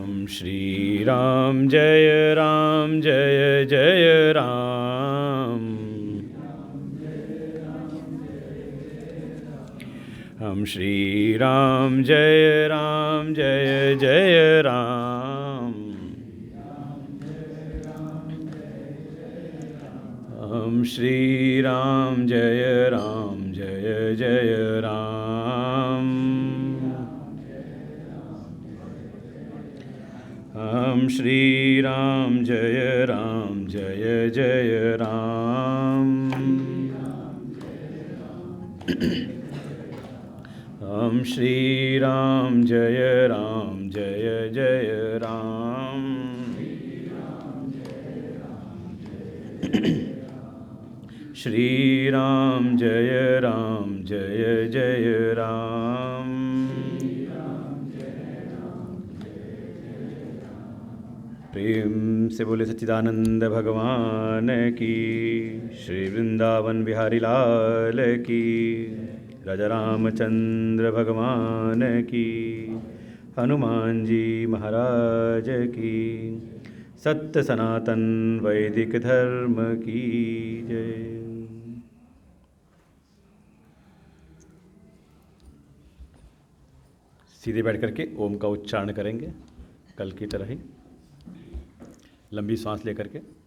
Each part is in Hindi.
श्री राम जय जय राम। हम श्री राम जय जय राम। हम श्री राम जय जय राम। हम श्री राम जय जय राम। हम श्री राम जय जय राम। श्री राम जय जय राम। प्रेम से बोले सच्चिदानंद भगवान की, श्री वृंदावन बिहारी लाल की, राजा रामचंद्र भगवान की, हनुमान जी महाराज की, सत्य सनातन वैदिक धर्म की जय। सीधे बैठ करके ओम का उच्चारण करेंगे कल की तरह ही, लंबी सांस लेकर के।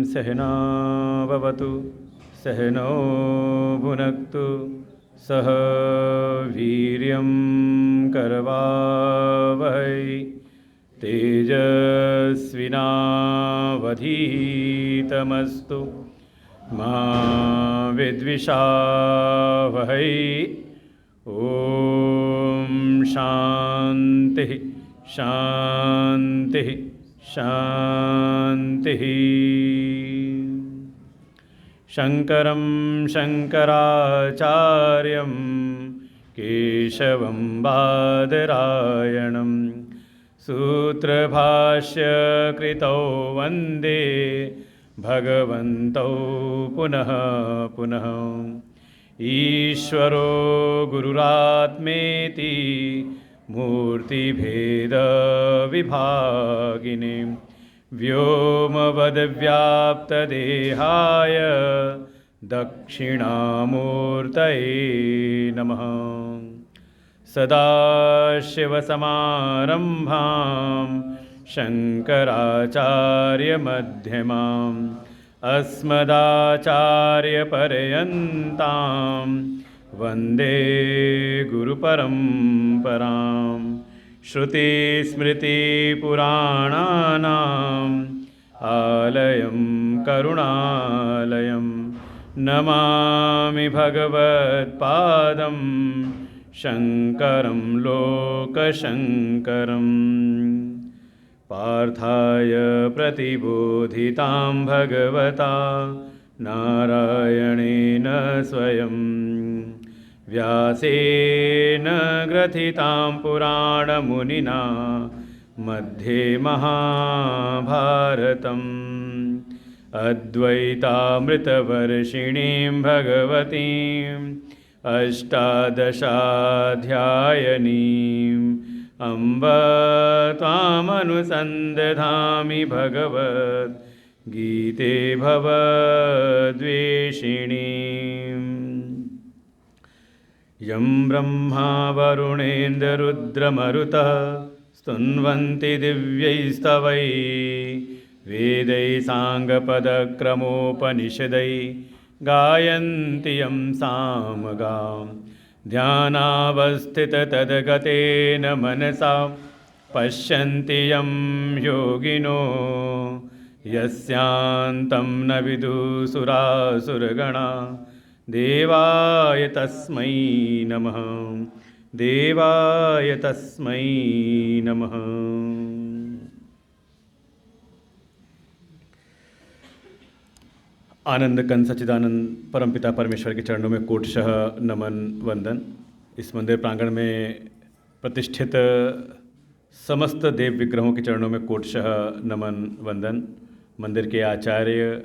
सहना भवतु सहनौ भुनक्तु सह वीर्यं करवावहै तेजस्विनावधीतमस्तु मा विद्विषावहै। ॐ शान्तिः शान्तिः शान्तिः। शङ्करं शङ्कराचार्यं केशवं बादरायणं सूत्रभाष्यकृतौ वन्दे भगवन्तौ पुनः पुनः। ईश्वरो गुरुरात्मेति मूर्तिभेदविभागिने व्योमवद्व्याप्तदेहाय दक्षिणामूर्तये नमः। सदाशिवसमारम्भां शङ्कराचार्यमध्यमाम् अस्मदाचार्यपर्यन्तां वन्दे गुरुपरम्परां। श्रुतिस्मृतिपुराणानाम् आलयं करुणालयं नमामि भगवत्पादं शङ्करं लोकशङ्करम्। पार्थाय प्रतिबोधितां भगवता नारायणेन स्वयं व्यासेन ग्रथितां पुराणमुनिना मध्ये महाभारतम्। अद्वैतामृतवर्षिणीं भगवतीम् अष्टादशाध्यायनीं अम्ब त्वामनुसन्दधामि भगवद्गीते भवद्वेषिणीम्। यं ब्रह्मा वरुणेन्द्ररुद्रमरुतः स्तुन्वन्ति दिव्यैस्तवैः वेदैः साङ्गपदक्रमोपनिषदैः गायन्ति यं सामगां। ध्यानावस्थिततद्गतेन मनसा पश्यन्ति यं योगिनो यस्यान्तं न विदुसुरासुरगणा। देवाय तस्मै नमः, देवाय तस्मै नमः। आनंद कंद सच्चिदानंद परमपिता परमेश्वर के चरणों में कोटशः नमन वंदन। इस मंदिर प्रांगण में प्रतिष्ठित समस्त देव विग्रहों के चरणों में कोटशः नमन वंदन। मंदिर के आचार्य,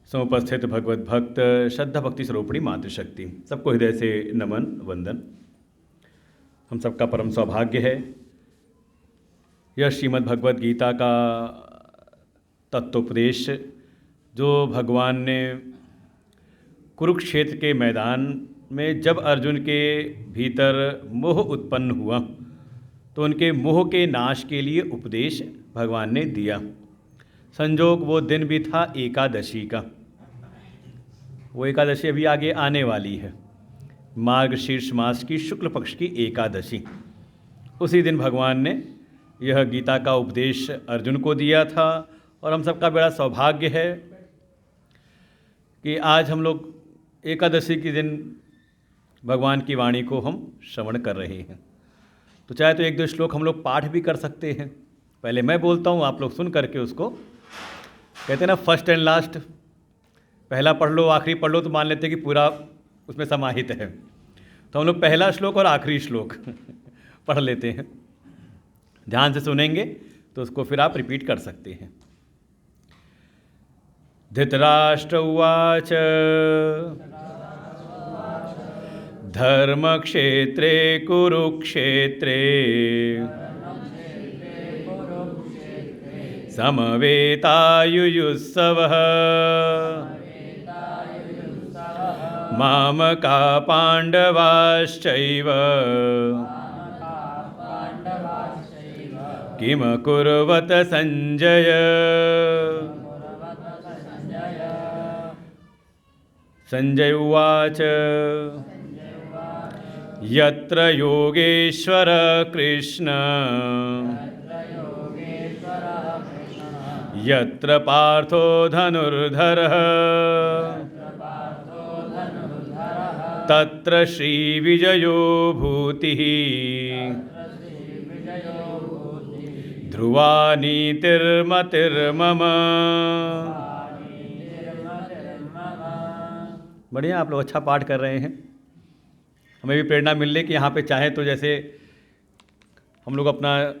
समुपस्थित भगवत भक्त, श्रद्धा भक्ति स्वरूपिणी मातृशक्ति, सबको हृदय से नमन वंदन। हम सबका परम सौभाग्य है यह श्रीमद् भगवत गीता का तत्वोपदेश जो भगवान ने कुरुक्षेत्र के मैदान में जब अर्जुन के भीतर मोह उत्पन्न हुआ तो उनके मोह के नाश के लिए उपदेश भगवान ने दिया। संजोग वो दिन भी था एकादशी का। वो एकादशी अभी आगे आने वाली है, मार्गशीर्ष मास की शुक्ल पक्ष की एकादशी। उसी दिन भगवान ने यह गीता का उपदेश अर्जुन को दिया था। और हम सबका बड़ा सौभाग्य है कि आज हम लोग एकादशी के दिन भगवान की वाणी को हम श्रवण कर रहे हैं। तो चाहे तो एक दो श्लोक हम लोग पाठ भी कर सकते हैं। पहले मैं बोलता हूँ, आप लोग सुन करके उसको, कहते हैं ना फर्स्ट एंड लास्ट, पहला पढ़ लो आखिरी पढ़ लो, तो मान लेते हैं कि पूरा उसमें समाहित है। तो हम लोग पहला श्लोक और आखिरी श्लोक पढ़ लेते हैं। ध्यान से सुनेंगे तो उसको फिर आप रिपीट कर सकते हैं। धृतराष्ट्र उवाच धर्मक्षेत्रे कुरुक्षेत्रे समवेतायुयुत्सवः मामका पाण्डवाश्चैव किमकुर्वत संजय। संजय उवाच यत्र योगेश्वर कृष्ण यत्र पार्थो धनुर्धरः तत्र श्रीविजयो भूतिः ध्रुवा नीतिर्मतिर्मम। बढ़िया, आप लोग अच्छा पाठ कर रहे हैं। हमें भी प्रेरणा मिल रही कि यहाँ पे चाहे तो जैसे हम लोग अपना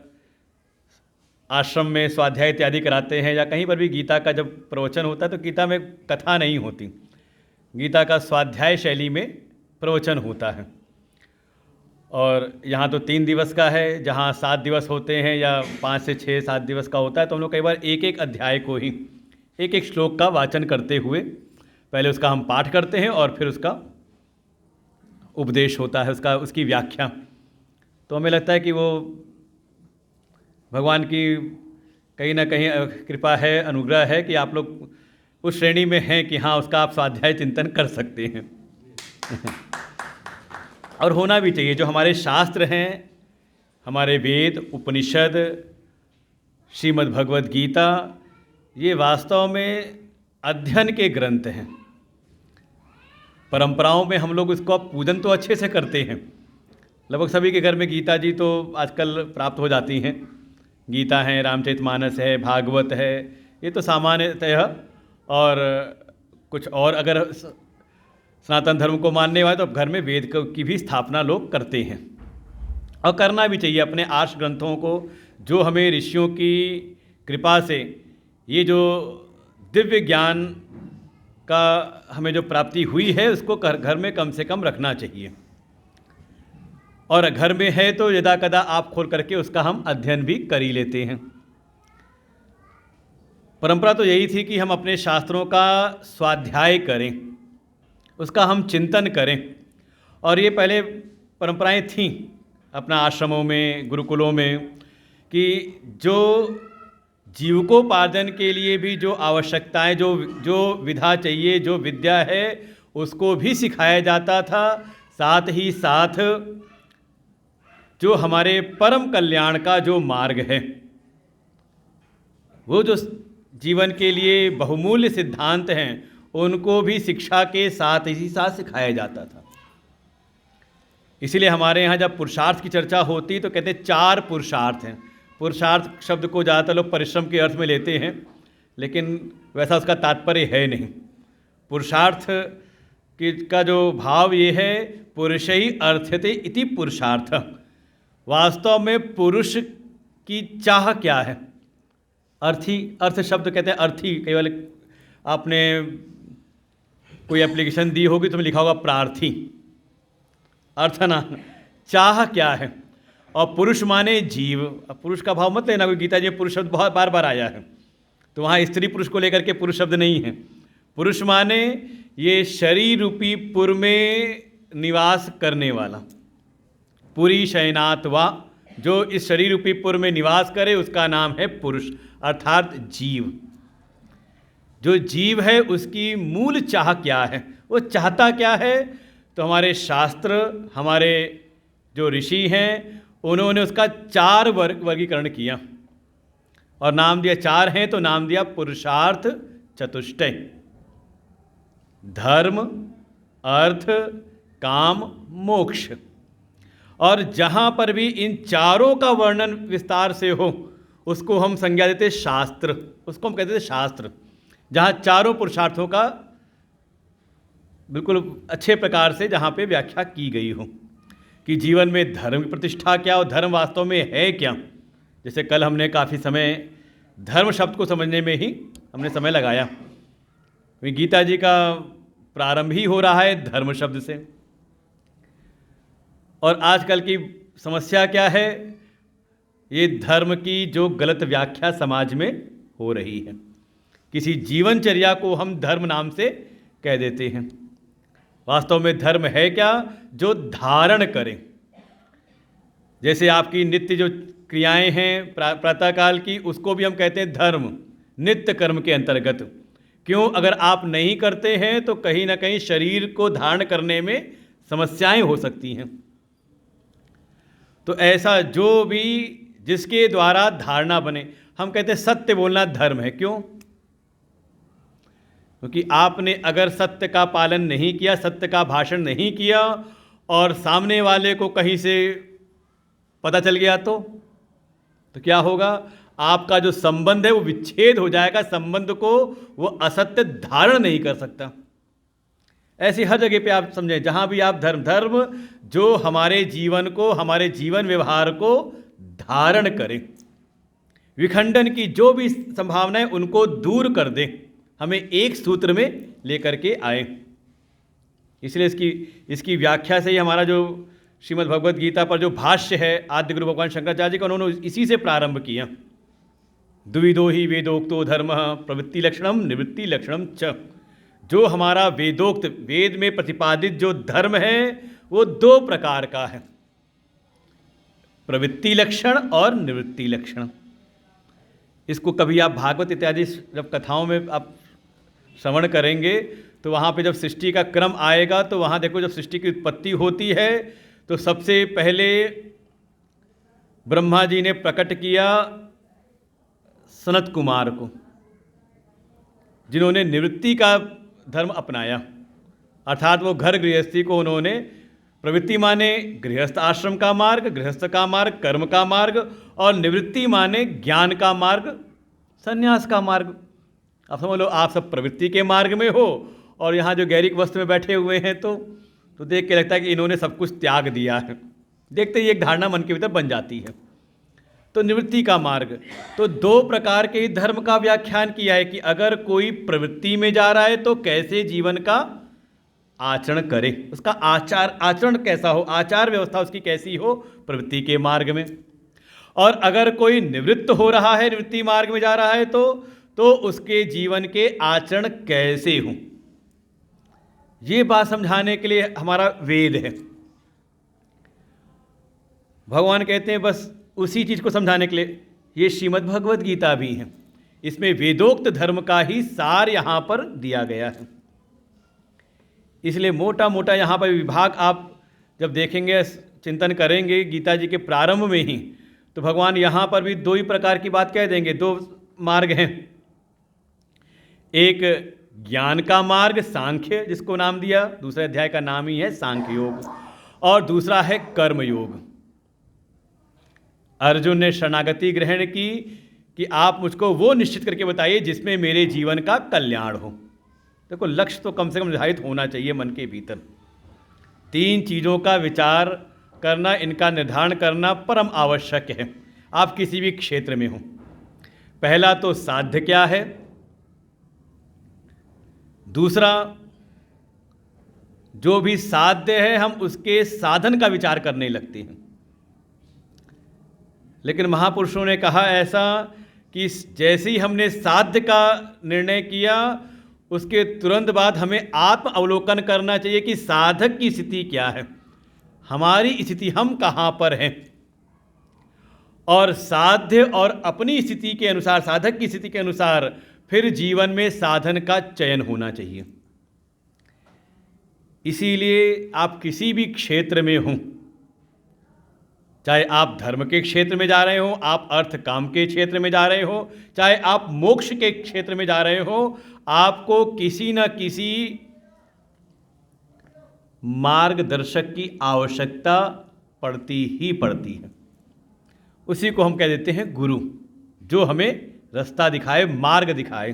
आश्रम में स्वाध्याय इत्यादि कराते हैं या कहीं पर भी गीता का जब प्रवचन होता है तो गीता में कथा नहीं होती, गीता का स्वाध्याय शैली में प्रवचन होता है। और यहाँ तो 3 दिवस का है, जहाँ 7 दिवस होते हैं या 5 से 6 7 दिवस का होता है। तो हम लोग कई बार एक एक अध्याय को ही एक एक श्लोक का वाचन करते हुए पहले उसका हम पाठ करते हैं और फिर उसका उपदेश होता है, उसकी व्याख्या। तो हमें लगता है कि वो भगवान की कहीं ना कहीं कृपा है, अनुग्रह है कि आप लोग उस श्रेणी में हैं कि हाँ उसका आप स्वाध्याय चिंतन कर सकते हैं। और होना भी चाहिए। जो हमारे शास्त्र हैं, हमारे वेद, उपनिषद, श्रीमद् भगवद गीता, ये वास्तव में अध्ययन के ग्रंथ हैं। परंपराओं में हम लोग इसको पूजन तो अच्छे से करते हैं, लगभग सभी के घर में गीता जी तो आजकल प्राप्त हो जाती हैं। गीता है, रामचरितमानस है, भागवत है, ये तो सामान्यतः। और कुछ और अगर सनातन धर्म को मानने वाले तो घर में वेद की भी स्थापना लोग करते हैं और करना भी चाहिए। अपने आर्ष ग्रंथों को, जो हमें ऋषियों की कृपा से ये जो दिव्य ज्ञान का हमें जो प्राप्ति हुई है, उसको घर में कम से कम रखना चाहिए। और घर में है तो यदा कदा आप खोल करके उसका हम अध्ययन भी कर ही लेते हैं। परंपरा तो यही थी कि हम अपने शास्त्रों का स्वाध्याय करें, उसका हम चिंतन करें। और ये पहले परंपराएं थीं अपना आश्रमों में, गुरुकुलों में, कि जो जीविकोपार्जन के लिए भी जो आवश्यकताएं, जो विधा चाहिए, जो विद्या है, उसको भी सिखाया जाता था। साथ ही साथ जो हमारे परम कल्याण का जो मार्ग है, वो जो जीवन के लिए बहुमूल्य सिद्धांत हैं, उनको भी शिक्षा के साथ ही साथ सिखाया जाता था। इसीलिए हमारे यहाँ जब पुरुषार्थ की चर्चा होती तो कहते हैं 4 पुरुषार्थ हैं। पुरुषार्थ शब्द को ज़्यादातर लोग परिश्रम के अर्थ में लेते हैं, लेकिन वैसा उसका तात्पर्य है नहीं। पुरुषार्थ का जो भाव ये है, पुरुषै अर्थ्यते इति पुरुषार्थ। वास्तव में पुरुष की चाह क्या है? अर्थी, अर्थ शब्द कहते हैं अर्थी। केवल आपने कोई एप्लीकेशन दी होगी तो में लिखा होगा प्रार्थी, अर्थना, चाह क्या है। और पुरुष माने जीव। अब पुरुष का भाव मत लेना, कोई गीता जी में पुरुष शब्द बहुत बार बार आया है, तो वहाँ स्त्री पुरुष को लेकर के पुरुष शब्द नहीं है। पुरुष माने ये शरीर रूपी पुर में निवास करने वाला, पुरी शयनात वा, जो इस शरीर रूपी पुर में निवास करे उसका नाम है पुरुष, अर्थात जीव। जो जीव है उसकी मूल चाह क्या है, वो चाहता क्या है? तो हमारे शास्त्र, हमारे जो ऋषि हैं, उन्होंने उसका 4 वर्गीकरण किया और नाम दिया, 4 हैं तो नाम दिया पुरुषार्थ चतुष्टय। धर्म, अर्थ, काम, मोक्ष। और जहाँ पर भी इन चारों का वर्णन विस्तार से हो उसको हम संज्ञा देते शास्त्र, उसको हम कहते थे शास्त्र। जहाँ चारों पुरुषार्थों का बिल्कुल अच्छे प्रकार से जहाँ पे व्याख्या की गई हो कि जीवन में धर्म की प्रतिष्ठा क्या और धर्म वास्तव में है क्या। जैसे कल हमने काफ़ी समय धर्म शब्द को समझने में ही हमने समय लगाया। गीता जी का प्रारंभ ही हो रहा है धर्म शब्द से। और आजकल की समस्या क्या है? ये धर्म की जो गलत व्याख्या समाज में हो रही है। किसी जीवनचर्या को हम धर्म नाम से कह देते हैं। वास्तव में धर्म है क्या? जो धारण करें। जैसे आपकी नित्य जो क्रियाएं हैं प्रातःकाल की, उसको भी हम कहते हैं धर्म, नित्य कर्म के अंतर्गत। क्यों? अगर आप नहीं करते हैं तो कहीं ना कहीं शरीर को धारण करने में समस्याएं हो सकती हैं। तो ऐसा जो भी जिसके द्वारा धारणा बने, हम कहते हैं सत्य बोलना धर्म है। क्यों? क्योंकि आपने अगर सत्य का पालन नहीं किया, सत्य का भाषण नहीं किया और सामने वाले को कहीं से पता चल गया तो क्या होगा? आपका जो संबंध है वो विच्छेद हो जाएगा। संबंध को वो असत्य धारण नहीं कर सकता। ऐसी हर जगह पे आप समझें, जहाँ भी आप धर्म जो हमारे जीवन को, हमारे जीवन व्यवहार को धारण करें, विखंडन की जो भी संभावनाएं उनको दूर कर दें, हमें एक सूत्र में लेकर के आए। इसलिए इसकी व्याख्या से ही हमारा जो श्रीमद् भगवद गीता पर जो भाष्य है आद्य गुरु भगवान शंकराचार्य जी का, उन्होंने इसी से प्रारंभ किया। द्विविधो ही वेदोक्तो धर्म प्रवृत्ति लक्षणम निवृत्ति लक्षणम च। जो हमारा वेदोक्त, वेद में प्रतिपादित जो धर्म है वो 2 प्रकार का है, प्रवृत्ति लक्षण और निवृत्ति लक्षण। इसको कभी आप भागवत इत्यादि जब कथाओं में आप श्रवण करेंगे तो वहाँ पे जब सृष्टि का क्रम आएगा तो वहाँ देखो, जब सृष्टि की उत्पत्ति होती है तो सबसे पहले ब्रह्मा जी ने प्रकट किया सनत कुमार को, जिन्होंने निवृत्ति का धर्म अपनाया। अर्थात वो घर गृहस्थी को उन्होंने, प्रवृत्ति माने गृहस्थ आश्रम का मार्ग, गृहस्थ का मार्ग, कर्म का मार्ग, और निवृत्ति माने ज्ञान का मार्ग, संन्यास का मार्ग। अब समझ लो आप सब प्रवृत्ति के मार्ग में हो और यहाँ जो गैरिक वस्त्र में बैठे हुए हैं तो देख के लगता है कि इन्होंने सब कुछ त्याग दिया है। देखते ही एक धारणा मन के भीतर बन जाती है। तो निवृत्ति का मार्ग, तो 2 प्रकार के धर्म का व्याख्यान किया है कि अगर कोई प्रवृत्ति में जा रहा है तो कैसे जीवन का आचरण करे, उसका आचरण कैसा हो, आचार व्यवस्था उसकी कैसी हो प्रवृत्ति के मार्ग में। और अगर कोई निवृत्त हो रहा है, निवृत्ति मार्ग में जा रहा है, तो उसके जीवन के आचरण कैसे हों, ये बात समझाने के लिए हमारा वेद है। भगवान कहते हैं बस उसी चीज़ को समझाने के लिए ये श्रीमद् भगवद गीता भी है, इसमें वेदोक्त धर्म का ही सार यहाँ पर दिया गया है। इसलिए मोटा मोटा यहाँ पर विभाग आप जब देखेंगे, चिंतन करेंगे गीता जी के प्रारंभ में ही, तो भगवान यहाँ पर भी दो ही प्रकार की बात कह देंगे। दो मार्ग हैं, एक ज्ञान का मार्ग सांख्य जिसको नाम दिया, दूसरे अध्याय का नाम ही है सांख्य योग, और दूसरा है कर्म योग। अर्जुन ने शरणागति ग्रहण की कि आप मुझको वो निश्चित करके बताइए जिसमें मेरे जीवन का कल्याण हो। देखो लक्ष्य तो कम से कम निर्धारित होना चाहिए मन के भीतर। तीन चीज़ों का विचार करना, इनका निर्धारण करना परम आवश्यक है, आप किसी भी क्षेत्र में हो। पहला तो साध्य क्या है, दूसरा जो भी साध्य है हम उसके साधन का विचार करने लगते हैं। लेकिन महापुरुषों ने कहा ऐसा कि जैसे ही हमने साध्य का निर्णय किया, उसके तुरंत बाद हमें आत्म अवलोकन करना चाहिए कि साधक की स्थिति क्या है, हमारी स्थिति, हम कहाँ पर हैं। और साध्य और अपनी स्थिति के अनुसार, साधक की स्थिति के अनुसार फिर जीवन में साधन का चयन होना चाहिए। इसीलिए आप किसी भी क्षेत्र में हों, चाहे आप धर्म के क्षेत्र में जा रहे हो, आप अर्थ काम के क्षेत्र में जा रहे हो, चाहे आप मोक्ष के क्षेत्र में जा रहे हो, आपको किसी न किसी मार्गदर्शक की आवश्यकता पड़ती ही पड़ती है। उसी को हम कह देते हैं गुरु, जो हमें रास्ता दिखाए, मार्ग दिखाए।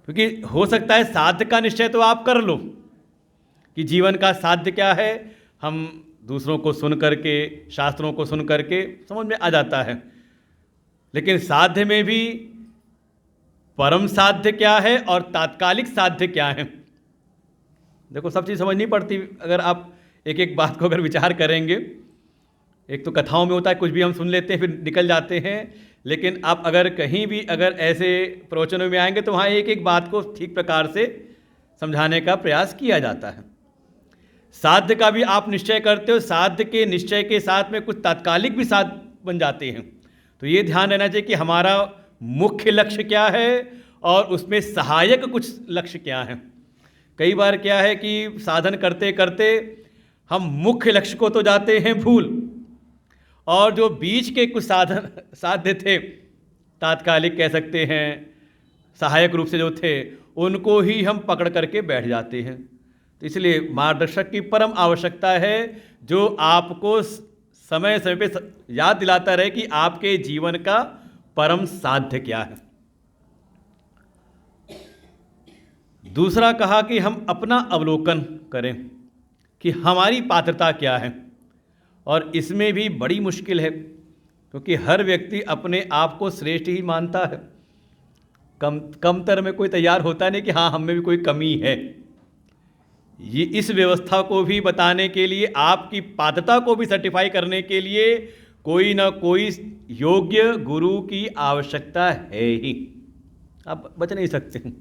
क्योंकि हो सकता है साध्य का निश्चय तो आप कर लो कि जीवन का साध्य क्या है, हम दूसरों को सुन करके, शास्त्रों को सुन करके समझ में आ जाता है। लेकिन साध्य में भी परम साध्य क्या है और तात्कालिक साध्य क्या है, देखो सब चीज़ समझनी पड़ती। अगर आप एक एक बात को अगर विचार करेंगे, एक तो कथाओं में होता है कुछ भी हम सुन लेते हैं फिर निकल जाते हैं, लेकिन आप अगर कहीं भी अगर ऐसे प्रवचनों में आएंगे तो वहाँ एक एक बात को ठीक प्रकार से समझाने का प्रयास किया जाता है। साध्य का भी आप निश्चय करते हो, साध्य के निश्चय के साथ में कुछ तात्कालिक भी साध्य बन जाते हैं। तो ये ध्यान रहना चाहिए कि हमारा मुख्य लक्ष्य क्या है और उसमें सहायक कुछ लक्ष्य क्या है। कई बार क्या है कि साधन करते करते हम मुख्य लक्ष्य को तो जाते हैं भूल, और जो बीच के कुछ साधन साध्य थे, तात्कालिक कह सकते हैं, सहायक रूप से जो थे, उनको ही हम पकड़ करके बैठ जाते हैं। तो इसलिए मार्गदर्शक की परम आवश्यकता है, जो आपको समय समय पे याद दिलाता रहे कि आपके जीवन का परम साध्य क्या है। दूसरा कहा कि हम अपना अवलोकन करें कि हमारी पात्रता क्या है, और इसमें भी बड़ी मुश्किल है क्योंकि हर व्यक्ति अपने आप को श्रेष्ठ ही मानता है। कमतर में कोई तैयार होता नहीं कि हाँ हम में भी कोई कमी है। ये इस व्यवस्था को भी बताने के लिए, आपकी पात्रता को भी सर्टिफाई करने के लिए कोई ना कोई योग्य गुरु की आवश्यकता है ही, आप बच नहीं सकते।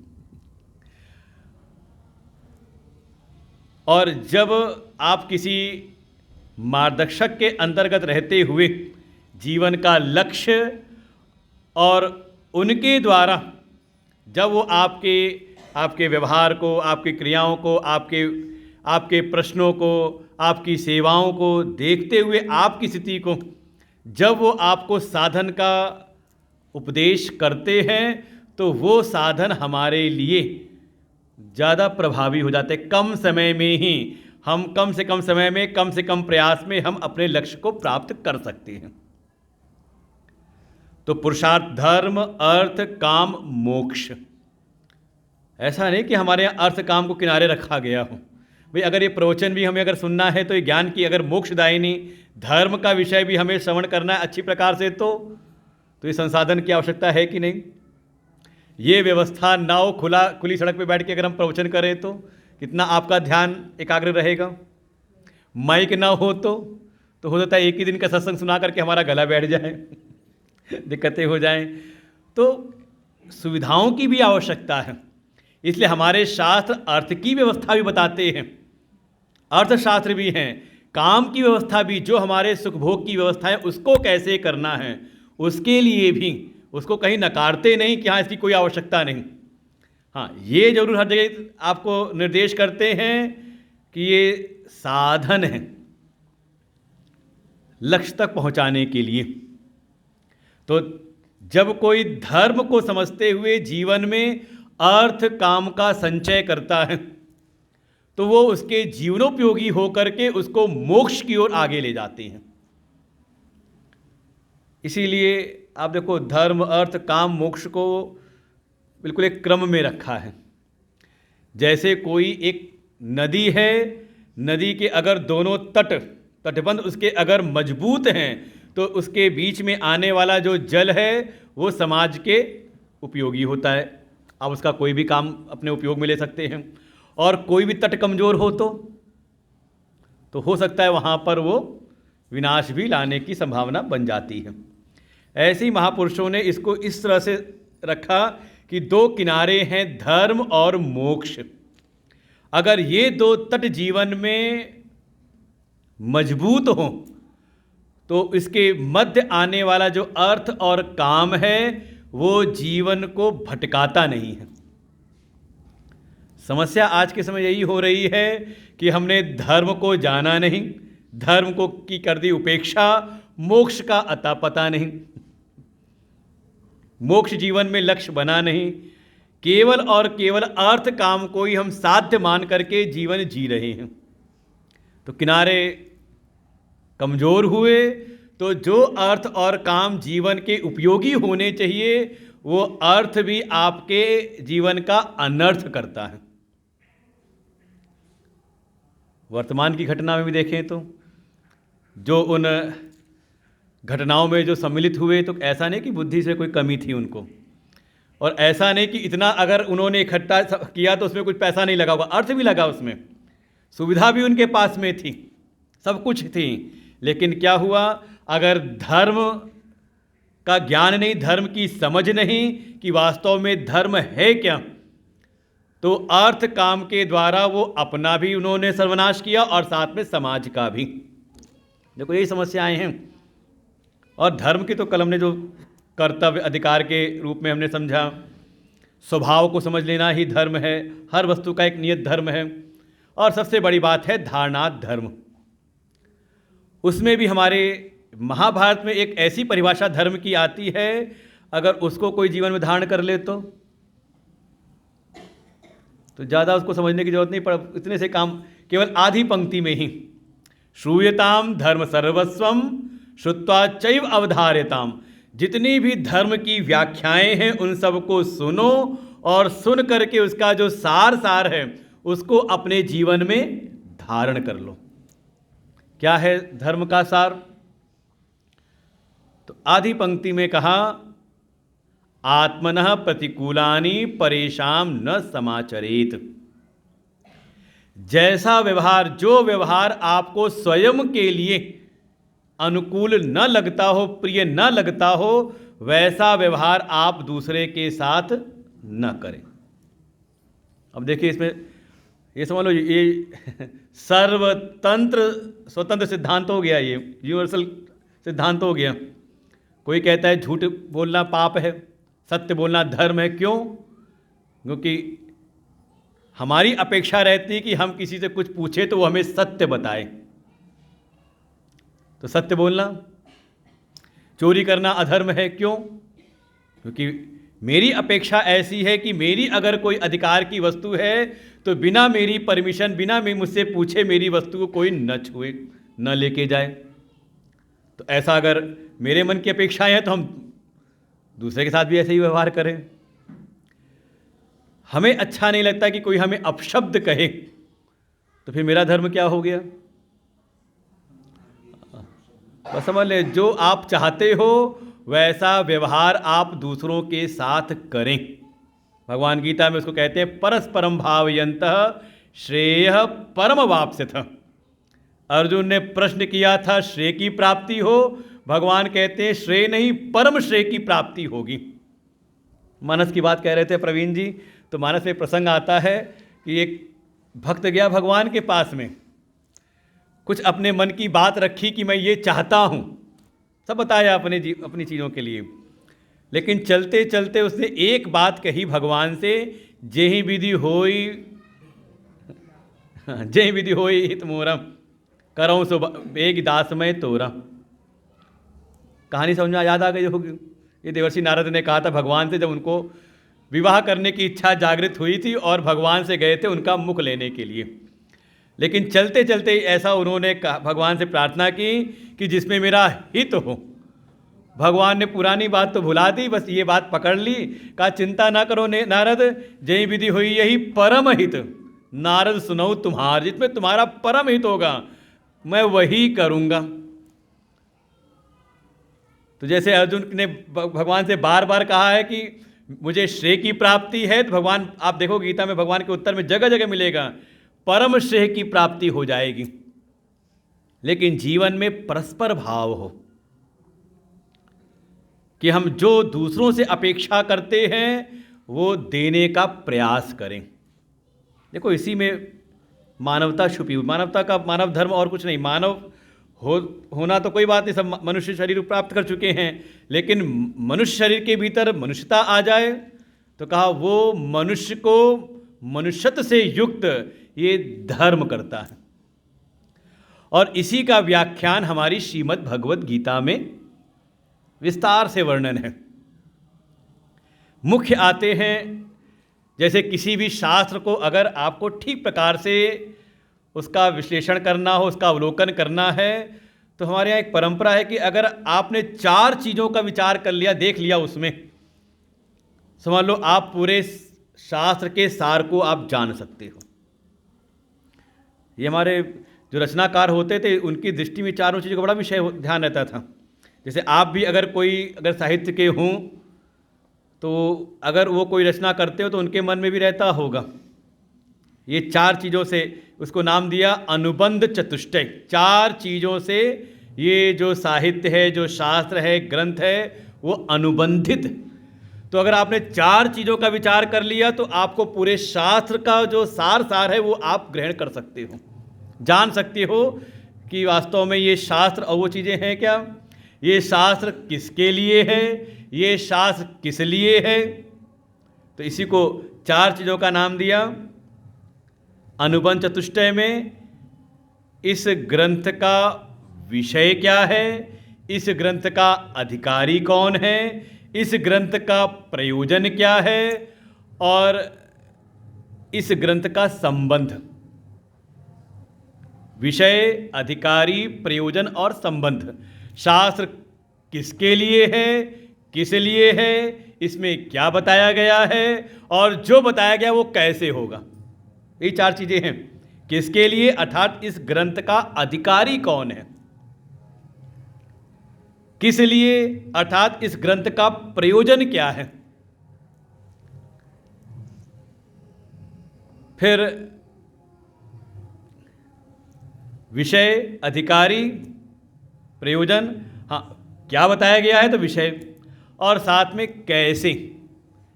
और जब आप किसी मार्गदर्शक के अंतर्गत रहते हुए जीवन का लक्ष्य और उनके द्वारा जब वो आपके व्यवहार को, आपकी क्रियाओं को, आपके प्रश्नों को, आपकी सेवाओं को देखते हुए आपकी स्थिति को जब वो आपको साधन का उपदेश करते हैं, तो वो साधन हमारे लिए ज़्यादा प्रभावी हो जाते। कम समय में ही हम, कम से कम समय में, कम से कम प्रयास में हम अपने लक्ष्य को प्राप्त कर सकते हैं। तो पुरुषार्थ, धर्म, अर्थ, काम, मोक्ष, ऐसा नहीं कि हमारे यहाँ अर्थ काम को किनारे रखा गया हो। भाई अगर ये प्रवचन भी हमें अगर सुनना है, तो ये ज्ञान की अगर मोक्षदायिनी धर्म का विषय भी हमें श्रवण करना है अच्छी प्रकार से, तो ये संसाधन की आवश्यकता है कि नहीं। ये व्यवस्था ना हो खुली सड़क पे बैठ के अगर हम प्रवचन करें तो कितना आपका ध्यान एकाग्र रहेगा। माइक ना हो तो हो सकता है एक ही दिन का सत्संग सुना करके हमारा गला बैठ जाए दिक्कतें हो जाएं। तो सुविधाओं की भी आवश्यकता है, इसलिए हमारे शास्त्र अर्थ की व्यवस्था भी बताते हैं, अर्थशास्त्र भी हैं, काम की व्यवस्था भी, जो हमारे सुख भोग की व्यवस्था है उसको कैसे करना है उसके लिए भी, उसको कहीं नकारते नहीं कि हाँ इसकी कोई आवश्यकता नहीं। हाँ, ये जरूर हर जगह आपको निर्देश करते हैं कि ये साधन है लक्ष्य तक पहुंचाने के लिए। तो जब कोई धर्म को समझते हुए जीवन में अर्थ काम का संचय करता है तो वो उसके जीवनोपयोगी होकर के उसको मोक्ष की ओर आगे ले जाते हैं। इसीलिए आप देखो, धर्म अर्थ काम मोक्ष को बिल्कुल एक क्रम में रखा है। जैसे कोई एक नदी है, नदी के अगर दोनों तटबंध उसके अगर मजबूत हैं तो उसके बीच में आने वाला जो जल है वो समाज के उपयोगी होता है, आप उसका कोई भी काम अपने उपयोग में ले सकते हैं। और कोई भी तट कमज़ोर हो तो हो सकता है वहाँ पर वो विनाश भी लाने की संभावना बन जाती है। ऐसे ही महापुरुषों ने इसको इस तरह से रखा कि दो किनारे हैं, धर्म और मोक्ष। अगर ये दो तट जीवन में मजबूत हों तो इसके मध्य आने वाला जो अर्थ और काम है वो जीवन को भटकाता नहीं है। समस्या आज के समय यही हो रही है कि हमने धर्म को जाना नहीं, धर्म को की कर दी उपेक्षा, मोक्ष का अता पता नहीं, मोक्ष जीवन में लक्ष्य बना नहीं, केवल और केवल अर्थ काम को ही हम साध्य मान करके जीवन जी रहे हैं। तो किनारे कमज़ोर हुए तो जो अर्थ और काम जीवन के उपयोगी होने चाहिए वो अर्थ भी आपके जीवन का अनर्थ करता है। वर्तमान की घटना में भी देखें तो जो उन घटनाओं में जो सम्मिलित हुए, तो ऐसा नहीं कि बुद्धि से कोई कमी थी उनको, और ऐसा नहीं कि इतना अगर उन्होंने इकट्ठा किया तो उसमें कुछ पैसा नहीं लगा होगा, अर्थ भी लगा, उसमें सुविधा भी उनके पास में थी, सब कुछ थी। लेकिन क्या हुआ, अगर धर्म का ज्ञान नहीं, धर्म की समझ नहीं कि वास्तव में धर्म है क्या, तो अर्थ काम के द्वारा वो अपना भी उन्होंने सर्वनाश किया और साथ में समाज का भी। देखो यही समस्याएं हैं। और धर्म की तो कल हमने जो कर्तव्य अधिकार के रूप में हमने समझा, स्वभाव को समझ लेना ही धर्म है, हर वस्तु का एक नियत धर्म है। और सबसे बड़ी बात है धारणात धर्म। उसमें भी हमारे महाभारत में एक ऐसी परिभाषा धर्म की आती है, अगर उसको कोई जीवन में धारण कर ले तो ज़्यादा उसको समझने की जरूरत नहीं पड़, इतने से काम केवल आधी पंक्ति में ही, श्रूयताम धर्म सर्वस्वम श्रुत्वा चैव अवधार्यताम। जितनी भी धर्म की व्याख्याएं हैं उन सबको सुनो और सुन करके उसका जो सार है उसको अपने जीवन में धारण कर लो। क्या है धर्म का सार? तो आधी पंक्ति में कहा, आत्मनः प्रतिकूलानि परेशान न समाचरेत। जैसा व्यवहार, जो व्यवहार आपको स्वयं के लिए अनुकूल न लगता हो, प्रिय न लगता हो, वैसा व्यवहार आप दूसरे के साथ न करें। अब देखिए इसमें ये समझ लो, ये सर्वतंत्र स्वतंत्र सिद्धांत हो गया, ये यूनिवर्सल सिद्धांत हो गया। कोई कहता है झूठ बोलना पाप है, सत्य बोलना धर्म है। क्यों? क्योंकि हमारी अपेक्षा रहती है कि हम किसी से कुछ पूछे तो वो हमें सत्य बताए। तो सत्य बोलना, चोरी करना अधर्म है। क्यों? क्योंकि मेरी अपेक्षा ऐसी है कि मेरी अगर कोई अधिकार की वस्तु है तो बिना मेरी परमिशन, बिना मुझसे पूछे मेरी वस्तु को कोई न छुए, न लेके जाए। तो ऐसा अगर मेरे मन की अपेक्षाएं हैं तो हम दूसरे के साथ भी ऐसे ही व्यवहार करें। हमें अच्छा नहीं लगता कि कोई हमें अपशब्द कहे, तो फिर मेरा धर्म क्या हो गया? बस समझ ले, जो आप चाहते हो वैसा व्यवहार आप दूसरों के साथ करें। भगवान गीता में उसको कहते हैं परस्परम भावयन्तः श्रेयः परम वाप्स्यथ। अर्जुन ने प्रश्न किया था श्रेय की प्राप्ति हो, भगवान कहते हैं श्रेय नहीं परम श्रेय की प्राप्ति होगी। मानस की बात कह रहे थे प्रवीण जी, तो मानस में प्रसंग आता है कि एक भक्त गया भगवान के पास में, कुछ अपने मन की बात रखी कि मैं ये चाहता हूँ, सब बताया अपनी चीज़ों के लिए, लेकिन चलते चलते उसने एक बात कही भगवान से, जेहि विधि होई हित मोरम करऊँ सो एक दास में तोरा। कहानी समझ में याद आ गई होगी। ये देवर्षि नारद ने कहा था भगवान से, जब उनको विवाह करने की इच्छा जागृत हुई थी और भगवान से गए थे उनका मुख लेने के लिए, लेकिन चलते चलते ऐसा उन्होंने भगवान से प्रार्थना की कि जिसमें मेरा हित हो। भगवान ने पुरानी बात तो भुला दी, बस ये बात पकड़ ली, कहा चिंता ना करो नारद, जय विधि हुई यही परम हित, नारद सुनो तुम्हार, जिसमें तुम्हारा परम हित होगा मैं वही करूँगा। तो जैसे अर्जुन ने भगवान से बार बार कहा है कि मुझे श्रेय की प्राप्ति है, तो भगवान आप देखो गीता में भगवान के उत्तर में जगह जगह मिलेगा परम श्रेय की प्राप्ति हो जाएगी। लेकिन जीवन में परस्पर भाव हो कि हम जो दूसरों से अपेक्षा करते हैं वो देने का प्रयास करें। देखो इसी में मानवता छुपी हुई, मानवता का मानव धर्म और कुछ नहीं। मानव होना तो कोई बात नहीं, सब मनुष्य शरीर प्राप्त कर चुके हैं, लेकिन मनुष्य शरीर के भीतर मनुष्यता आ जाए तो कहा वो मनुष्य को मनुष्यत्व से युक्त ये धर्म करता है। और इसी का व्याख्यान हमारी श्रीमद् भगवद गीता में विस्तार से वर्णन है। मुख्य आते हैं, जैसे किसी भी शास्त्र को अगर आपको ठीक प्रकार से उसका विश्लेषण करना हो, उसका अवलोकन करना है, तो हमारे यहाँ एक परंपरा है कि अगर आपने 4 चीज़ों का विचार कर लिया, देख लिया, उसमें समझ लो आप पूरे शास्त्र के सार को आप जान सकते हो। ये हमारे जो रचनाकार होते थे उनकी दृष्टि में चारों चीज़ों का बड़ा विषय ध्यान रहता था। जैसे आप भी अगर साहित्य के हों तो अगर वो कोई रचना करते हो तो उनके मन में भी रहता होगा। ये 4 चीज़ों से उसको नाम दिया अनुबंध चतुष्टय। 4 चीज़ों से ये जो साहित्य है, जो शास्त्र है, ग्रंथ है, वो अनुबंधित। तो अगर आपने 4 चीज़ों का विचार कर लिया तो आपको पूरे शास्त्र का जो सार है वो आप ग्रहण कर सकते हो, जान सकते हो कि वास्तव में ये शास्त्र और वो चीज़ें हैं क्या, ये शास्त्र किसके लिए है, ये शास्त्र किस लिए है। तो इसी को 4 चीज़ों का नाम दिया। अनुबंध चतुष्टय में इस ग्रंथ का विषय क्या है, इस ग्रंथ का अधिकारी कौन है, इस ग्रंथ का प्रयोजन क्या है, और इस ग्रंथ का संबंध। विषय, अधिकारी, प्रयोजन और संबंध। शास्त्र किसके लिए है, किस लिए है, इसमें क्या बताया गया है, और जो बताया गया वो कैसे होगा। ये 4 चीज़ें हैं। किसके लिए अर्थात इस ग्रंथ का अधिकारी कौन है, किस लिए अर्थात इस ग्रंथ का प्रयोजन क्या है। फिर विषय, अधिकारी, प्रयोजन, हाँ क्या बताया गया है तो विषय, और साथ में कैसे,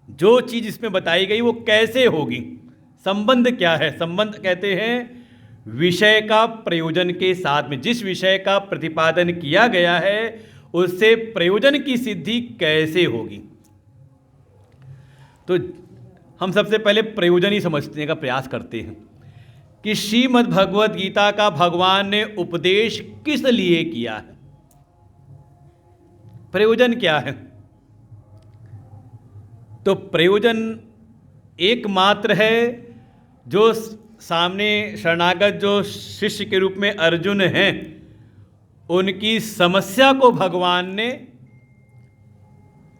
जो चीज़ इसमें बताई गई वो कैसे होगी। संबंध क्या है, संबंध कहते हैं विषय का प्रयोजन के साथ में, जिस विषय का प्रतिपादन किया गया है उससे प्रयोजन की सिद्धि कैसे होगी। तो हम सबसे पहले प्रयोजन ही समझने का प्रयास करते हैं कि श्रीमद् भगवद गीता का भगवान ने उपदेश किस लिए किया है, प्रयोजन क्या है। तो प्रयोजन एकमात्र है जो सामने शरणागत जो शिष्य के रूप में अर्जुन हैं, उनकी समस्या को भगवान ने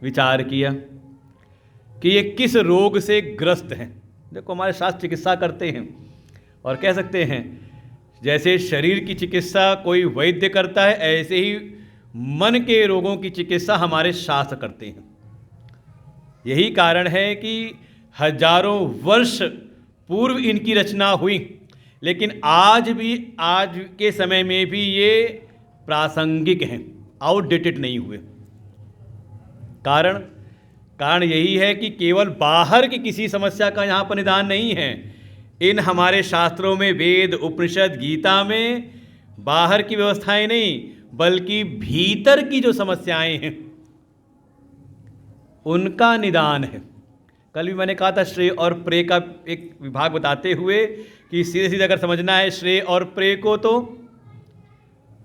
विचार किया कि ये किस रोग से ग्रस्त हैं। देखो हमारे शास्त्र चिकित्सा करते हैं और कह सकते हैं जैसे शरीर की चिकित्सा कोई वैद्य करता है, ऐसे ही मन के रोगों की चिकित्सा हमारे शास्त्र करते हैं। यही कारण है कि हजारों वर्ष पूर्व इनकी रचना हुई, लेकिन आज के समय में भी ये प्रासंगिक हैं, आउटडेटेड नहीं हुए। कारण यही है कि केवल बाहर की किसी समस्या का यहाँ पर निदान नहीं है। इन हमारे शास्त्रों में, वेद, उपनिषद, गीता में बाहर की व्यवस्थाएं नहीं, बल्कि भीतर की जो समस्याएं हैं उनका निदान है। कल भी मैंने कहा था श्रेय और प्रेय का एक विभाग बताते हुए कि सीधे सीधे अगर समझना है श्रेय और प्रेय को, तो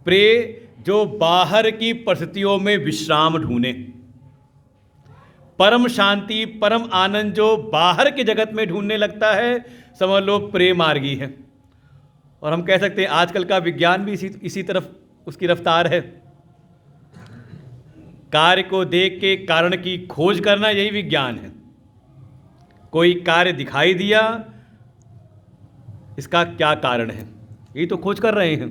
प्रेय जो बाहर की परिस्थितियों में विश्राम ढूंढे, परम शांति, परम आनंद जो बाहर के जगत में ढूंढने लगता है, समझ लो प्रेम मार्गी है। और हम कह सकते हैं आजकल का विज्ञान भी इसी तरफ उसकी रफ्तार है। कार्य को देख के कारण की खोज करना, यही विज्ञान है। कोई कार्य दिखाई दिया, इसका क्या कारण है, यही तो खोज कर रहे हैं।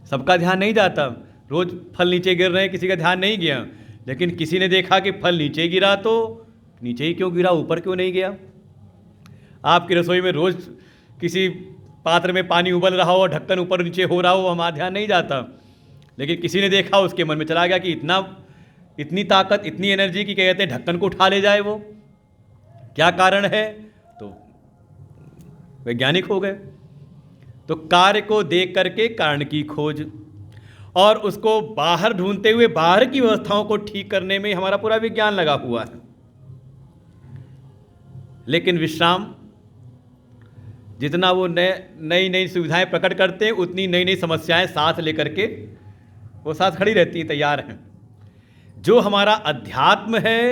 सबका ध्यान नहीं जाता, रोज फल नीचे गिर रहे हैं, किसी का ध्यान नहीं गया, लेकिन किसी ने देखा कि फल नीचे गिरा, तो नीचे ही क्यों गिरा, ऊपर क्यों नहीं गया। आपकी रसोई में रोज किसी पात्र में पानी उबल रहा हो और ढक्कन ऊपर नीचे हो रहा हो, हमारा ध्यान नहीं जाता, लेकिन किसी ने देखा, उसके मन में चला गया कि इतनी ताकत, इतनी एनर्जी की कहते हैं ढक्कन को उठा ले जाए। वो क्या कारण है, तो वैज्ञानिक हो गए। तो कार्य को देख करके कारण की खोज, और उसको बाहर ढूंढते हुए बाहर की व्यवस्थाओं को ठीक करने में हमारा पूरा विज्ञान लगा हुआ है। लेकिन विश्राम, जितना वो नई नई सुविधाएं प्रकट करते हैं, उतनी नई नई समस्याएं साथ लेकर के वो साथ खड़ी रहती हैं, तैयार हैं। जो हमारा अध्यात्म है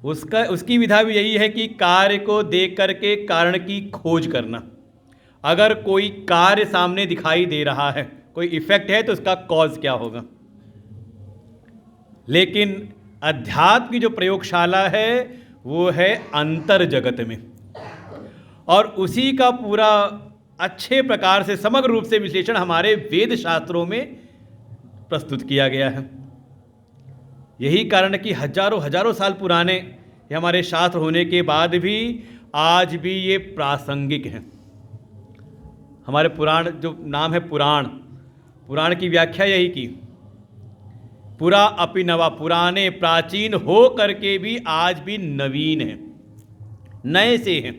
उसकी विधा भी यही है कि कार्य को देख करके कारण की खोज करना। अगर कोई कार्य सामने दिखाई दे रहा है, कोई इफेक्ट है, तो उसका कॉज क्या होगा। लेकिन अध्यात्म की जो प्रयोगशाला है वो है अंतर जगत में, और उसी का पूरा अच्छे प्रकार से समग्र रूप से विश्लेषण हमारे वेद शास्त्रों में प्रस्तुत किया गया है। यही कारण है कि हजारों साल पुराने ये हमारे शास्त्र होने के बाद भी आज भी ये प्रासंगिक हैं। हमारे पुराण, जो नाम है पुराण की व्याख्या यही की, पुरा अपि नवा, पुराने प्राचीन हो करके भी आज भी नवीन है, नए से हैं।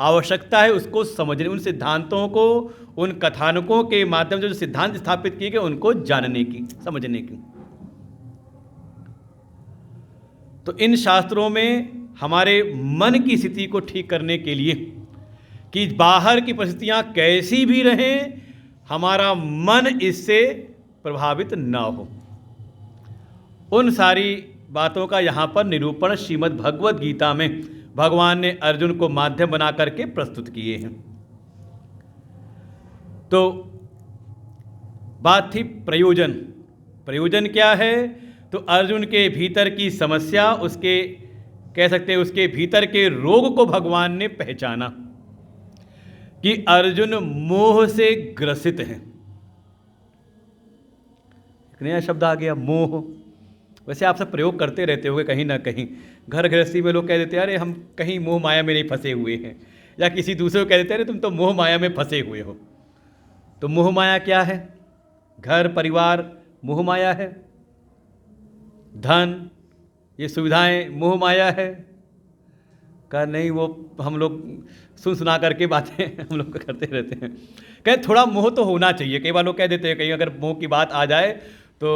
आवश्यकता है उसको समझने, उन सिद्धांतों को, उन कथानकों के माध्यम से जो सिद्धांत स्थापित किए गए उनको जानने की, समझने की। तो इन शास्त्रों में हमारे मन की स्थिति को ठीक करने के लिए कि बाहर की परिस्थितियां कैसी भी रहें, हमारा मन इससे प्रभावित ना हो, उन सारी बातों का यहाँ पर निरूपण श्रीमद् भगवद गीता में भगवान ने अर्जुन को माध्यम बना करके प्रस्तुत किए हैं। तो बात थी प्रयोजन क्या है, तो अर्जुन के भीतर की समस्या, उसके कह सकते हैं उसके भीतर के रोग को भगवान ने पहचाना कि अर्जुन मोह से ग्रसित है। एक नया शब्द आ गया, मोह। वैसे आप सब प्रयोग करते रहते होंगे कहीं ना कहीं, घर गृहस्थी में लोग कह देते हैं अरे हम कहीं मोह माया में नहीं फंसे हुए हैं, या किसी दूसरे को कह देते हैं अरे तुम तो मोह माया में फंसे हुए हो। तो मोह माया क्या है? घर परिवार मोह माया है, धन, ये सुविधाएं मोह माया है। कहा नहीं, वो हम लोग सुना करके बातें हम लोग करते रहते हैं। कहे थोड़ा मोह तो होना चाहिए। कई बार लोग कह देते हैं, कहीं अगर मोह की बात आ जाए तो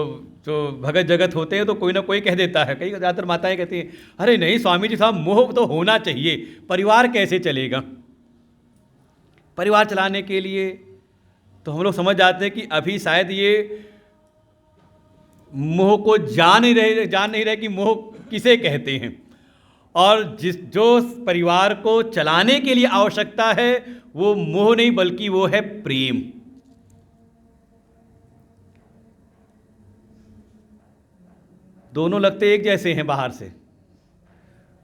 भगत जगत होते हैं तो कोई ना कोई कह देता है। कई ज़्यादातर माताएं कहती हैं अरे नहीं स्वामी जी साहब, मोह तो होना चाहिए, परिवार कैसे चलेगा। परिवार चलाने के लिए तो हम लोग समझ जाते हैं कि अभी शायद ये मोह को जान नहीं रहे कि मोह किसे कहते हैं, और जो परिवार को चलाने के लिए आवश्यकता है वो मोह नहीं बल्कि वो है प्रेम। दोनों लगते एक जैसे हैं बाहर से,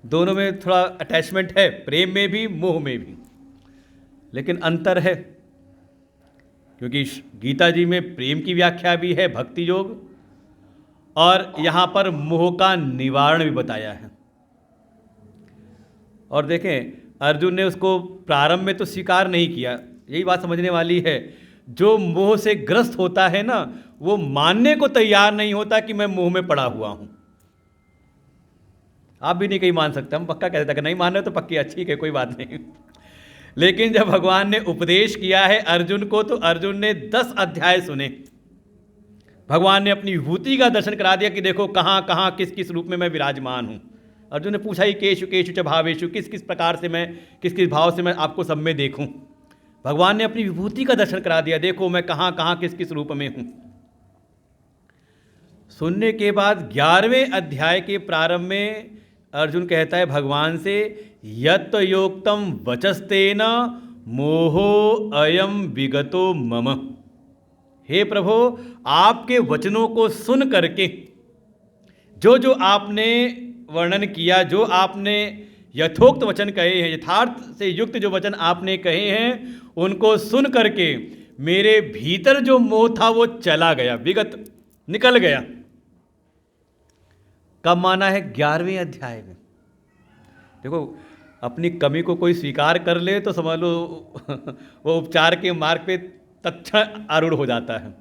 दोनों में थोड़ा अटैचमेंट है, प्रेम में भी मोह में भी, लेकिन अंतर है। क्योंकि गीता जी में प्रेम की व्याख्या भी है, भक्ति योग, और यहाँ पर मोह का निवारण भी बताया है। और देखें अर्जुन ने उसको प्रारंभ में तो स्वीकार नहीं किया। यही बात समझने वाली है, जो मोह से ग्रस्त होता है ना, वो मानने को तैयार नहीं होता कि मैं मोह में पड़ा हुआ हूं। आप भी नहीं कहीं मान सकते, हम पक्का कहते हैं, नहीं मान रहे तो पक्की अच्छी है, कोई बात नहीं। लेकिन जब भगवान ने उपदेश किया है अर्जुन को, तो अर्जुन ने 10 अध्याय सुने। भगवान ने अपनी विभूति का दर्शन करा दिया कि देखो कहाँ कहाँ किस किस रूप में मैं विराजमान हूँ। अर्जुन ने पूछा ही केशु केशु च भावेशु, किस किस प्रकार से मैं, किस किस भाव से मैं आपको सब में देखूँ। भगवान ने अपनी विभूति का दर्शन करा दिया, देखो मैं कहाँ कहाँ किस किस रूप में हूँ। सुनने के बाद 11वें अध्याय के प्रारंभ में अर्जुन कहता है भगवान से, यत् योक्तम वचस्तेन मोहो अयम विगतो मम। हे प्रभु, आपके वचनों को सुन करके जो जो आपने वर्णन किया, जो आपने यथोक्त वचन कहे हैं, यथार्थ से युक्त जो वचन आपने कहे हैं, उनको सुन करके मेरे भीतर जो मोह था वो चला गया, विगत निकल गया। कब माना है? 11वें अध्याय में। देखो, अपनी कमी को कोई स्वीकार कर ले तो समझ लो वो उपचार के मार्ग पे तत्क्षण आरूढ़ हो जाता है।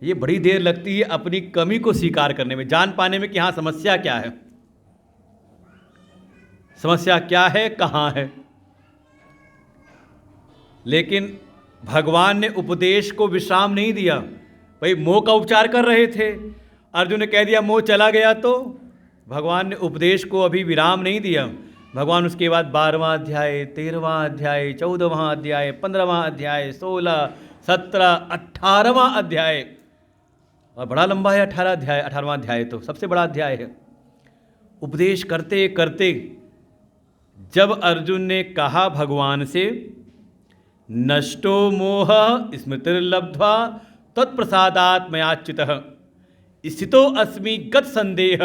ये बड़ी देर लगती है अपनी कमी को स्वीकार करने में, जान पाने में कि हाँ समस्या क्या है, समस्या क्या है, कहाँ है। लेकिन भगवान ने उपदेश को विश्राम नहीं दिया। भाई मोह का उपचार कर रहे थे, अर्जुन ने कह दिया मोह चला गया, तो भगवान ने उपदेश को अभी विराम नहीं दिया। भगवान उसके बाद 12वां अध्याय, 13वां अध्याय, 14वां अध्याय, 15वां अध्याय, 16, 17, 18वां अध्याय, और बड़ा लंबा है 18 अध्याय। 18वां अध्याय तो सबसे बड़ा अध्याय है। उपदेश करते करते जब अर्जुन ने कहा भगवान से, नष्टो मोह स्मृतिर्लब्ध्वा तत्प्रसादात् मयाच्युतः स्थितो अस्मि गत संदेह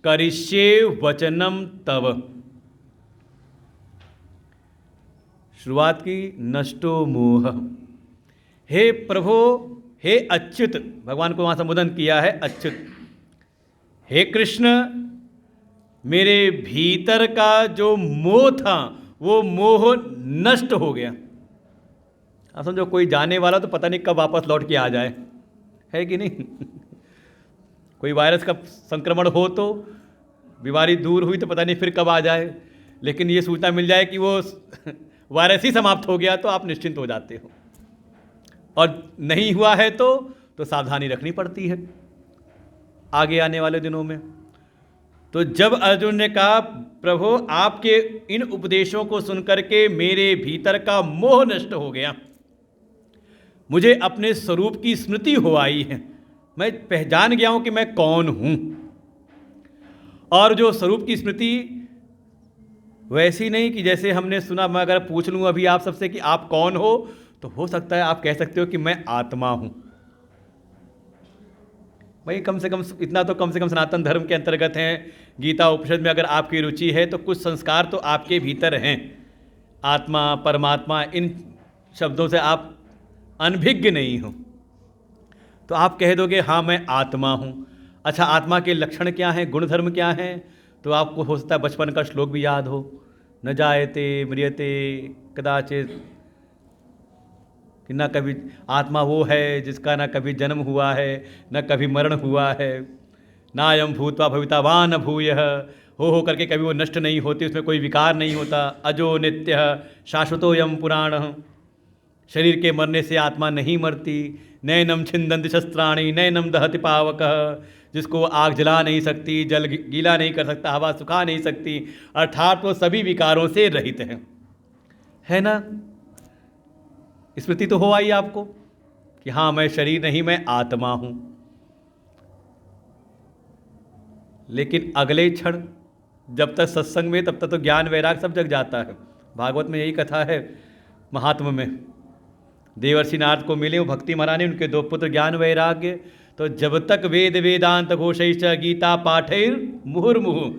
करिष्ये वचनम तव। शुरुआत की नष्टो मोह। हे प्रभु, हे अच्युत, भगवान को वहाँ संबोधन किया है अच्युत। हे कृष्ण, मेरे भीतर का जो मोह था वो मोह नष्ट हो गया। आप समझो कोई जाने वाला तो पता नहीं कब वापस लौट के आ जाए, है कि नहीं? कोई वायरस का संक्रमण हो तो, बीमारी दूर हुई तो पता नहीं फिर कब आ जाए, लेकिन ये सूचना मिल जाए कि वो वायरस ही समाप्त हो गया तो आप निश्चिंत हो जाते हो। और नहीं हुआ है तो सावधानी रखनी पड़ती है आगे आने वाले दिनों में। तो जब अर्जुन ने कहा प्रभु आपके इन उपदेशों को सुनकर के मेरे भीतर का मोह नष्ट हो गया, मुझे अपने स्वरूप की स्मृति हो आई है, मैं पहचान गया हूं कि मैं कौन हूं। और जो स्वरूप की स्मृति वैसी नहीं कि जैसे हमने सुना, मैं अगर पूछ लूँ अभी आप सबसे कि आप कौन हो, तो हो सकता है आप कह सकते हो कि मैं आत्मा हूं। भाई कम से कम इतना तो कम से कम सनातन धर्म के अंतर्गत हैं। गीता उपनिषद में अगर आपकी रुचि है तो कुछ संस्कार तो आपके भीतर हैं। आत्मा, परमात्मा, इन शब्दों से आप अनभिज्ञ नहीं हो, तो आप कह दोगे हाँ मैं आत्मा हूँ। अच्छा, आत्मा के लक्षण क्या हैं, गुण धर्म क्या हैं? तो आपको हो सकता है बचपन का श्लोक भी याद हो, न जायते म्रियते कदाचित, कि न कभी आत्मा वो है जिसका न कभी जन्म हुआ है न कभी मरण हुआ है, नायम भूत्वा भवितावान भूयः, हो करके कभी वो नष्ट नहीं होती, उसमें कोई विकार नहीं होता। अजो नित्य शाश्वतोयम पुराणः, शरीर के मरने से आत्मा नहीं मरती। नैनम छिंदन्ति शस्त्राणि नैनम दहति पावकः, जिसको आग जला नहीं सकती, जल गीला नहीं कर सकता, हवा सुखा नहीं सकती, अर्थात वो सभी विकारों से रहित है ना? स्मृति तो हो आई आपको कि हाँ मैं शरीर नहीं, मैं आत्मा हूं। लेकिन अगले क्षण जब तक सत्संग में, तब तक तो ज्ञान वैराग सब जग जाता है। भागवत में यही कथा है, महात्मा में देवर्षि नारद को मिले वो भक्ति महारानी, उनके 2 पुत्र ज्ञान वैराग्य। तो जब तक वेद वेदांत घोषैश्च गीता पाठैर मुहुर्मुहुः,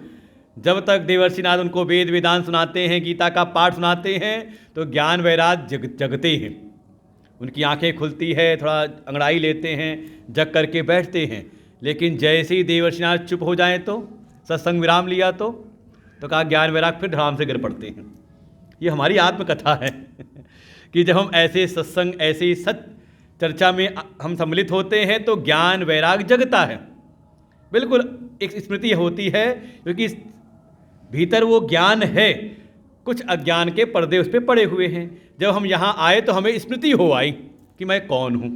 जब तक देवर्षि नारद उनको वेद वेदांत सुनाते हैं, गीता का पाठ सुनाते हैं, तो ज्ञान वैराग जगते हैं। उनकी आंखें खुलती है, थोड़ा अंगड़ाई लेते हैं, जग करके बैठते हैं। लेकिन जैसे ही देवर्षि नारद चुप हो जाएं तो, सत्संग विराम लिया तो कहा ज्ञान वैराग फिर धड़ाम से गिर पड़ते हैं। ये हमारी आत्मकथा है कि जब हम ऐसे सत्संग, ऐसे सत्य चर्चा में हम सम्मिलित होते हैं तो ज्ञान वैराग जगता है। बिल्कुल एक स्मृति होती है, क्योंकि भीतर वो ज्ञान है, कुछ अज्ञान के पर्दे उस पर पड़े हुए हैं। जब हम यहाँ आए तो हमें स्मृति हो आई कि मैं कौन हूँ,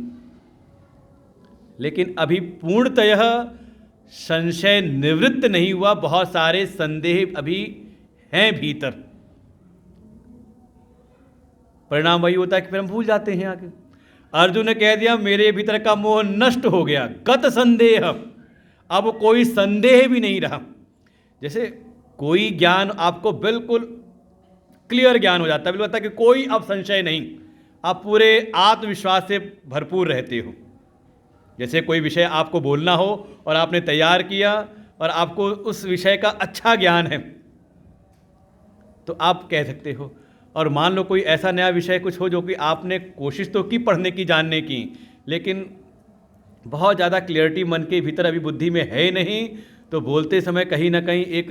लेकिन अभी पूर्णतः संशय निवृत्त नहीं हुआ, बहुत सारे संदेह अभी हैं भीतर। परिणाम वही होता है कि फिर हम भूल जाते हैं आगे। अर्जुन ने कह दिया मेरे भीतर का मोह नष्ट हो गया, गत संदेह, अब कोई संदेह भी नहीं रहा। जैसे कोई ज्ञान आपको बिल्कुल क्लियर ज्ञान हो जाता है, बिल्कुल लगता है कि कोई अब संशय नहीं, आप पूरे आत्मविश्वास से भरपूर रहते हो। जैसे कोई विषय आपको बोलना हो और आपने तैयार किया और आपको उस विषय का अच्छा ज्ञान है तो आप कह सकते हो। और मान लो कोई ऐसा नया विषय कुछ हो जो कि आपने कोशिश तो की पढ़ने की, जानने की, लेकिन बहुत ज़्यादा क्लियरिटी मन के भीतर अभी बुद्धि में है नहीं, तो बोलते समय कहीं ना कहीं एक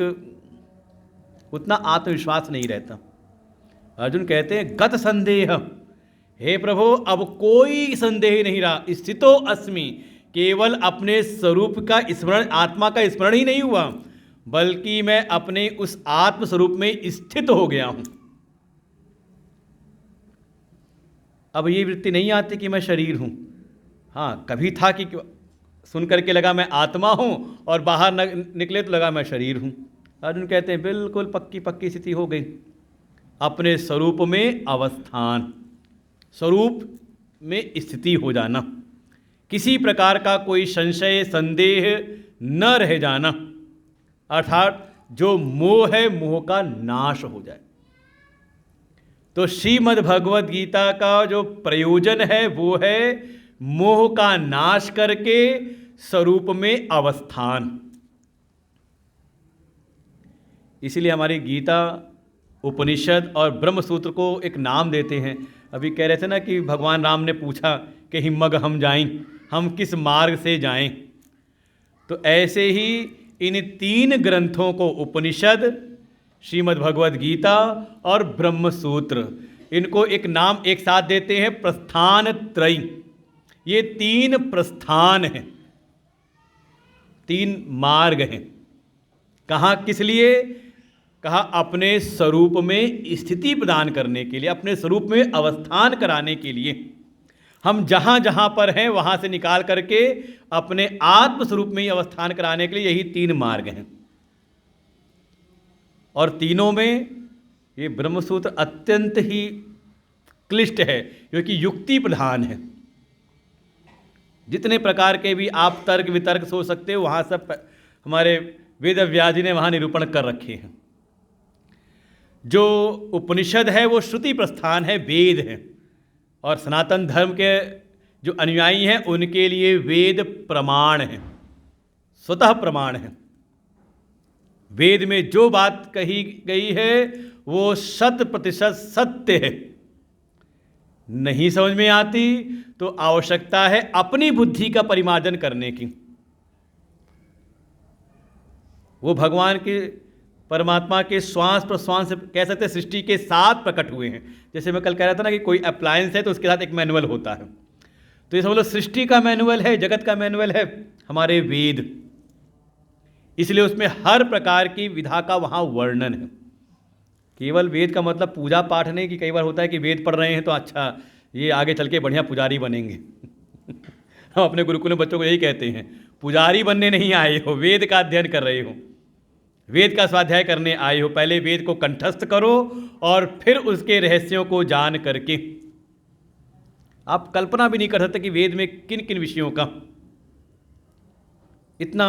उतना आत्मविश्वास नहीं रहता। अर्जुन कहते हैं गत संदेह, हे प्रभु अब कोई संदेह नहीं रहा, स्थितो अस्मि, केवल अपने स्वरूप का स्मरण, आत्मा का स्मरण ही नहीं हुआ, बल्कि मैं अपने उस आत्म स्वरूप में स्थित हो गया हूं। अब ये वृत्ति नहीं आती कि मैं शरीर हूं। हाँ, कभी था कि सुन करके लगा मैं आत्मा हूं और बाहर निकले तो लगा मैं शरीर हूं। अर्जुन कहते हैं बिल्कुल पक्की पक्की स्थिति हो गई, अपने स्वरूप में अवस्थान, स्वरूप में स्थिति हो जाना, किसी प्रकार का कोई संशय संदेह न रह जाना, अर्थात जो मोह है मोह का नाश हो जाए। तो श्रीमद् भगवद गीता का जो प्रयोजन है वो है मोह का नाश करके स्वरूप में अवस्थान। इसीलिए हमारी गीता, उपनिषद और ब्रह्मसूत्र को एक नाम देते हैं। अभी कह रहे थे ना कि भगवान राम ने पूछा कि हिम्मग हम जाएं, हम किस मार्ग से जाएं। तो ऐसे ही इन तीन ग्रंथों को, उपनिषद, श्रीमद् भगवद गीता और ब्रह्मसूत्र, इनको एक नाम एक साथ देते हैं प्रस्थान त्रयी। ये तीन प्रस्थान हैं, तीन मार्ग हैं। कहाँ, किस लिए? कहा अपने स्वरूप में स्थिति प्रदान करने के लिए, अपने स्वरूप में अवस्थान कराने के लिए। हम जहाँ जहाँ पर हैं वहाँ से निकाल करके अपने आत्म स्वरूप में ही अवस्थान कराने के लिए यही तीन मार्ग हैं। और तीनों में ये ब्रह्मसूत्र अत्यंत ही क्लिष्ट है, क्योंकि युक्ति प्रधान है। जितने प्रकार के भी आप तर्क वितर्क सोच सकते हो, वहाँ सब हमारे वेद व्यास जी ने वहाँ निरूपण कर रखे हैं। जो उपनिषद है वो श्रुति प्रस्थान है, वेद है, और सनातन धर्म के जो अनुयायी हैं उनके लिए वेद प्रमाण है, स्वतः प्रमाण है। वेद में जो बात कही गई है वो 100% सत्य है। नहीं समझ में आती तो आवश्यकता है अपनी बुद्धि का परिमार्जन करने की। वो भगवान के, परमात्मा के श्वास प्रश्वास से कह सकते हैं सृष्टि के साथ प्रकट हुए हैं। जैसे मैं कल कह रहा था ना कि कोई अप्लायंस है तो उसके साथ एक मैनुअल होता है, तो ये समझ लो सृष्टि का मैनुअल है, जगत का मैनुअल है हमारे वेद। इसलिए उसमें हर प्रकार की विधा का वहाँ वर्णन है। केवल वेद का मतलब पूजा पाठ नहीं, कि कई बार होता है कि वेद पढ़ रहे हैं तो अच्छा ये आगे चल के बढ़िया पुजारी बनेंगे। हम अपने गुरुकुल में बच्चों को यही कहते हैं, पुजारी बनने नहीं आए हो, वेद का अध्ययन कर रहे हो, वेद का स्वाध्याय करने आए हो। पहले वेद को कंठस्थ करो और फिर उसके रहस्यों को जान करके आप कल्पना भी नहीं कर सकते कि वेद में किन किन विषयों का इतना,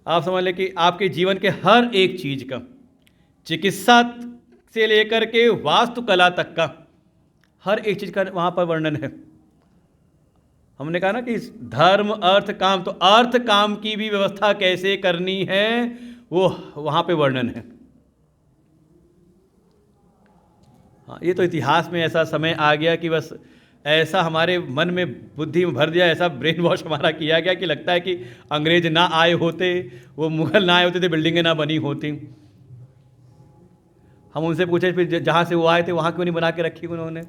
आप समझ लें कि आपके जीवन के हर एक चीज का, चिकित्सा से लेकर के वास्तुकला तक का हर एक चीज का वहां पर वर्णन है। हमने कहा ना कि धर्म अर्थ काम, तो अर्थ काम की भी व्यवस्था कैसे करनी है वो वहां पे वर्णन है। हाँ, ये तो इतिहास में ऐसा समय आ गया कि बस ऐसा हमारे मन में, बुद्धि में भर दिया, ऐसा ब्रेन वॉश हमारा किया गया कि लगता है कि अंग्रेज ना आए होते, वो मुगल ना आए होते तो बिल्डिंगें ना बनी होती। हम उनसे पूछे फिर जहाँ से वो आए थे वहाँ क्यों नहीं बना के रखी उन्होंने।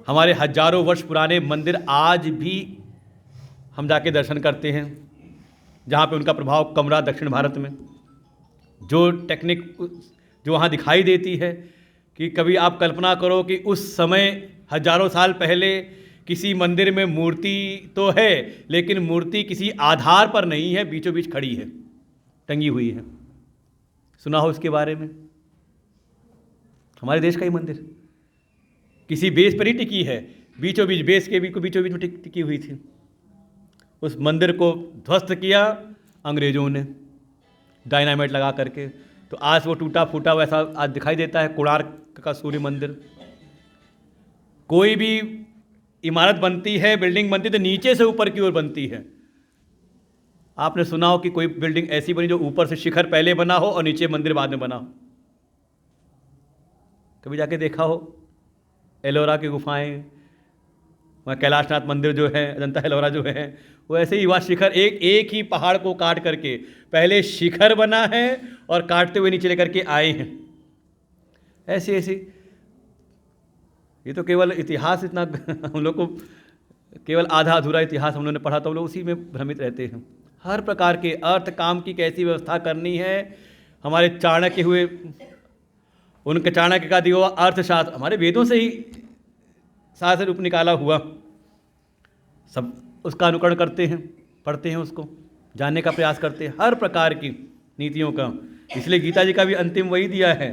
हमारे हजारों वर्ष पुराने मंदिर आज भी हम जाके दर्शन करते हैं, जहाँ पे उनका प्रभाव कम रहा दक्षिण भारत में। जो टेक्निक जो वहाँ दिखाई देती है कि कभी आप कल्पना करो कि उस समय हजारों साल पहले किसी मंदिर में मूर्ति तो है, लेकिन मूर्ति किसी आधार पर नहीं है, बीचों बीच खड़ी है, टंगी हुई है। सुना हो इसके बारे में? हमारे देश का ही मंदिर किसी बेस पर ही टिकी है, बीचों बीच बेस के बीचों बीच में टिकी हुई थी। उस मंदिर को ध्वस्त किया अंग्रेजों ने डायनामाइट लगा करके, तो आज वो टूटा फूटा वैसा आज दिखाई देता है कोणार्क का सूर्य मंदिर। कोई भी इमारत बनती है, बिल्डिंग बनती है, तो नीचे से ऊपर की ओर बनती है। आपने सुना हो कि कोई बिल्डिंग ऐसी बनी जो ऊपर से शिखर पहले बना हो और नीचे मंदिर बाद में बना हो? कभी जाके देखा हो? एलोरा की गुफाएं, वहाँ कैलाशनाथ मंदिर जो है, अजंता एलोरा जो है, वो ऐसे ही वहाँ शिखर एक ही पहाड़ को काट करके पहले शिखर बना है और काटते हुए नीचे लेकर के आए हैं। ऐसे ऐसे ये तो केवल इतिहास इतना हम लोग को केवल आधा अधूरा इतिहास हम लोगों ने पढ़ा, तो हम लोग उसी में भ्रमित रहते हैं। हर प्रकार के अर्थ काम की कैसी व्यवस्था करनी है, हमारे चाणक्य हुए, उनके चाणक्य का दिया हुआ अर्थशास्त्र हमारे वेदों से ही शास्त्र रूप निकाला हुआ, सब उसका अनुकरण करते हैं, पढ़ते हैं, उसको जानने का प्रयास करते हैं, हर प्रकार की नीतियों का। इसलिए गीता जी का भी अंतिम वही दिया है,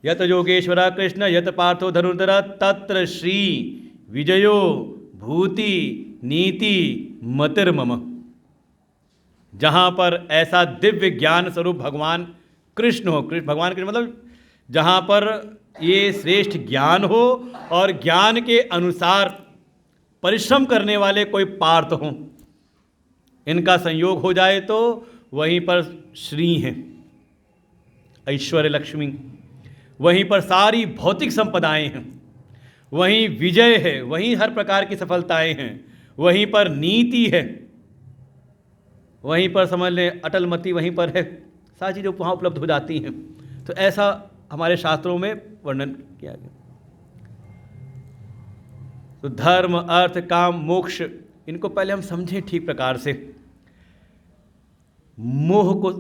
यत योगेश्वरा कृष्ण यत पार्थो धनुर्धर तत्र श्री विजयो भूति नीति मतिर्मम। जहाँ पर ऐसा दिव्य ज्ञान स्वरूप भगवान कृष्ण हो, भगवान कृष्ण मतलब जहाँ पर ये श्रेष्ठ ज्ञान हो और ज्ञान के अनुसार परिश्रम करने वाले कोई पार्थ हों, इनका संयोग हो जाए तो वहीं पर श्री हैं, ऐश्वर्य लक्ष्मी, वहीं पर सारी भौतिक संपदाएं हैं, वहीं विजय है, वहीं हर प्रकार की सफलताएं हैं, वहीं पर नीति है, वहीं पर समझ लें अटलमति वहीं पर है, सारी चीज़ें वहाँ उपलब्ध हो जाती हैं। तो ऐसा हमारे शास्त्रों में वर्णन किया गया। तो धर्म अर्थ काम मोक्ष, इनको पहले हम समझें ठीक प्रकार से। मोह को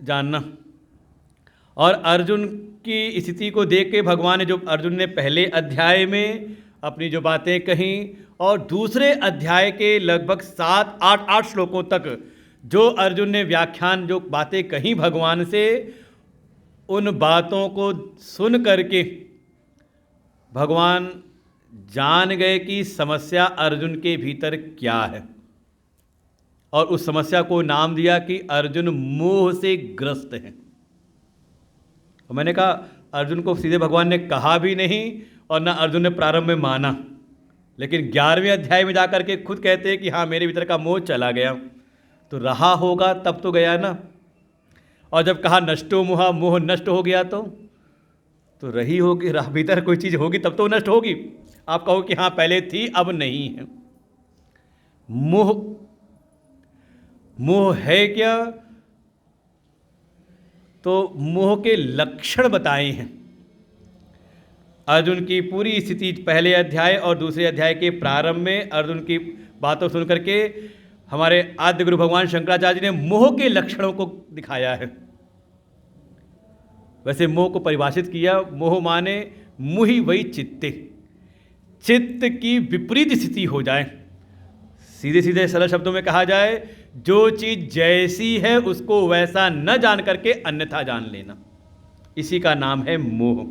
जानना, और अर्जुन की स्थिति को देख के भगवान ने, जो अर्जुन ने पहले अध्याय में अपनी जो बातें कहीं और दूसरे अध्याय के लगभग 7-8 श्लोकों तक जो अर्जुन ने व्याख्यान जो बातें कहीं भगवान से, उन बातों को सुन करके भगवान जान गए कि समस्या अर्जुन के भीतर क्या है, और उस समस्या को नाम दिया कि अर्जुन मोह से ग्रस्त है। और मैंने कहा अर्जुन को सीधे भगवान ने कहा भी नहीं और ना अर्जुन ने प्रारंभ में माना, लेकिन 11वें अध्याय में जाकर के खुद कहते हैं कि हाँ मेरे भीतर का मोह चला गया। तो रहा होगा तब तो गया ना, और जब कहा नष्टो मोह, मोह नष्ट हो गया तो रही होगी, भीतर कोई चीज़ होगी तब तो नष्ट होगी। आप कहो कि हाँ पहले थी अब नहीं है। मोह है क्या? तो मोह के लक्षण बताए हैं। अर्जुन की पूरी स्थिति पहले अध्याय और दूसरे अध्याय के प्रारंभ में अर्जुन की बातों सुन करके हमारे आद्य गुरु भगवान शंकराचार्य जी ने मोह के लक्षणों को दिखाया है। वैसे मोह को परिभाषित किया, मोह माने मुहि वही चित्ते, चित्त की विपरीत स्थिति हो जाए। सीधे सीधे सरल शब्दों में कहा जाए, जो चीज़ जैसी है उसको वैसा न जान करके अन्यथा जान लेना, इसी का नाम है मोह।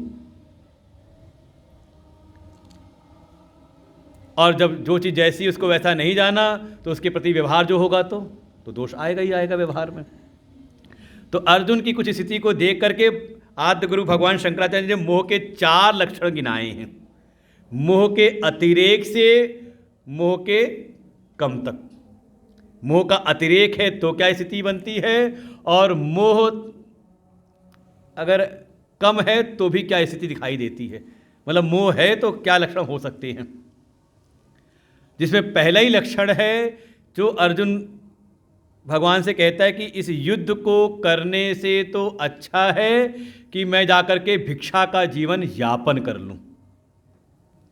और जब जो चीज़ जैसी उसको वैसा नहीं जाना तो उसके प्रति व्यवहार जो होगा तो दोष आएगा ही आएगा व्यवहार में। तो अर्जुन की कुछ स्थिति को देख करके आद्य गुरु भगवान शंकराचार्य ने मोह के 4 लक्षण गिनाए हैं। मोह के अतिरेक से मोह के कम तक। मोह का अतिरेक है तो क्या स्थिति बनती है, और मोह अगर कम है तो भी क्या स्थिति दिखाई देती है, मतलब मोह है तो क्या लक्षण हो सकते हैं। जिसमें पहला ही लक्षण है जो अर्जुन भगवान से कहता है कि इस युद्ध को करने से तो अच्छा है कि मैं जाकर के भिक्षा का जीवन यापन कर लूं।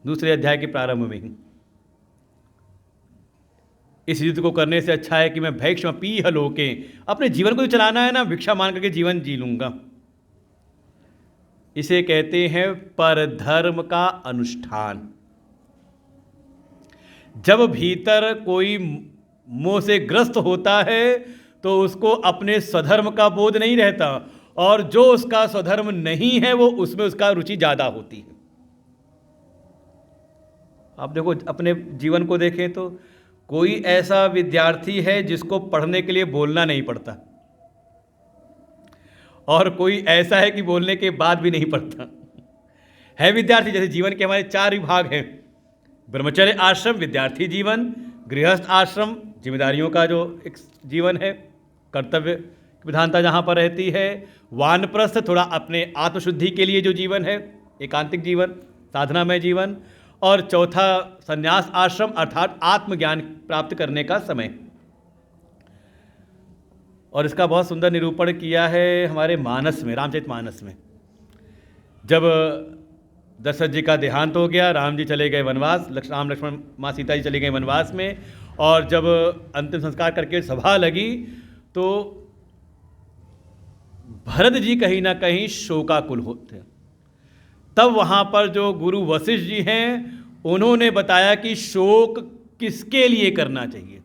दूसरे अध्याय के प्रारंभ में ही, इस युद्ध को करने से अच्छा है कि मैं भैक्ष्म पीह लोके, अपने जीवन को जो चलाना है ना, भिक्षा मान करके जीवन जी लूंगा। इसे कहते हैं परधर्म का अनुष्ठान। जब भीतर कोई मोह से ग्रस्त होता है तो उसको अपने स्वधर्म का बोध नहीं रहता, और जो उसका स्वधर्म नहीं है वो उसमें उसका रुचि ज़्यादा होती है। आप देखो, अपने जीवन को देखें तो कोई ऐसा विद्यार्थी है जिसको पढ़ने के लिए बोलना नहीं पड़ता, और कोई ऐसा है कि बोलने के बाद भी नहीं पढ़ता है विद्यार्थी। जैसे जीवन के हमारे 4 विभाग हैं: ब्रह्मचर्य आश्रम विद्यार्थी जीवन, गृहस्थ आश्रम जिम्मेदारियों का जो एक जीवन है, कर्तव्य विधानता जहाँ पर रहती है, वानप्रस्थ थोड़ा अपने आत्मशुद्धि के लिए जो जीवन है, एकांतिक जीवन, साधनामय जीवन, और चौथा संन्यास आश्रम अर्थात आत्मज्ञान प्राप्त करने का समय। और इसका बहुत सुंदर निरूपण किया है हमारे मानस में, रामचरितमानस में। जब दशरथ जी का देहांत हो गया, राम जी चले गए वनवास, राम लक्ष्मण माँ सीता जी चली गई वनवास में, और जब अंतिम संस्कार करके सभा लगी तो भरत जी कहीं ना कहीं शोकाकुल होते। तब वहाँ पर जो गुरु वशिष्ठ जी हैं उन्होंने बताया कि शोक किसके लिए करना चाहिए।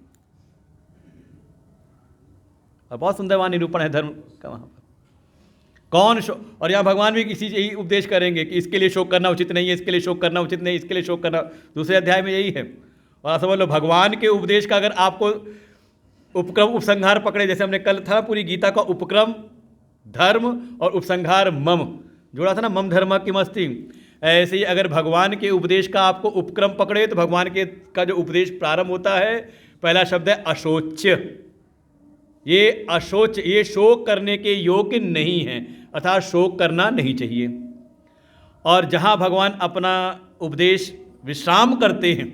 और बहुत सुंदर वहाँ निरूपण है धर्म का वहाँ पर, कौन शोक। और यहाँ भगवान भी किसी यही उपदेश करेंगे कि इसके लिए शोक करना उचित नहीं है, इसके लिए शोक करना उचित नहीं, इसके लिए शोक करना। दूसरे अध्याय में यही है। और आप समझ लो, भगवान के उपदेश का अगर आपको उपक्रम उपसंहार पकड़े, जैसे हमने कल था पूरी गीता का उपक्रम धर्म और उपसंहार मम जोड़ा था ना, मम धर्म की मस्ती। ऐसे ही अगर भगवान के उपदेश का आपको उपक्रम पकड़े तो भगवान के का जो उपदेश प्रारंभ होता है, पहला शब्द है अशोच्य। ये अशोच, ये शोक करने के योग्य नहीं है, अर्थात शोक करना नहीं चाहिए। और जहाँ भगवान अपना उपदेश विश्राम करते हैं,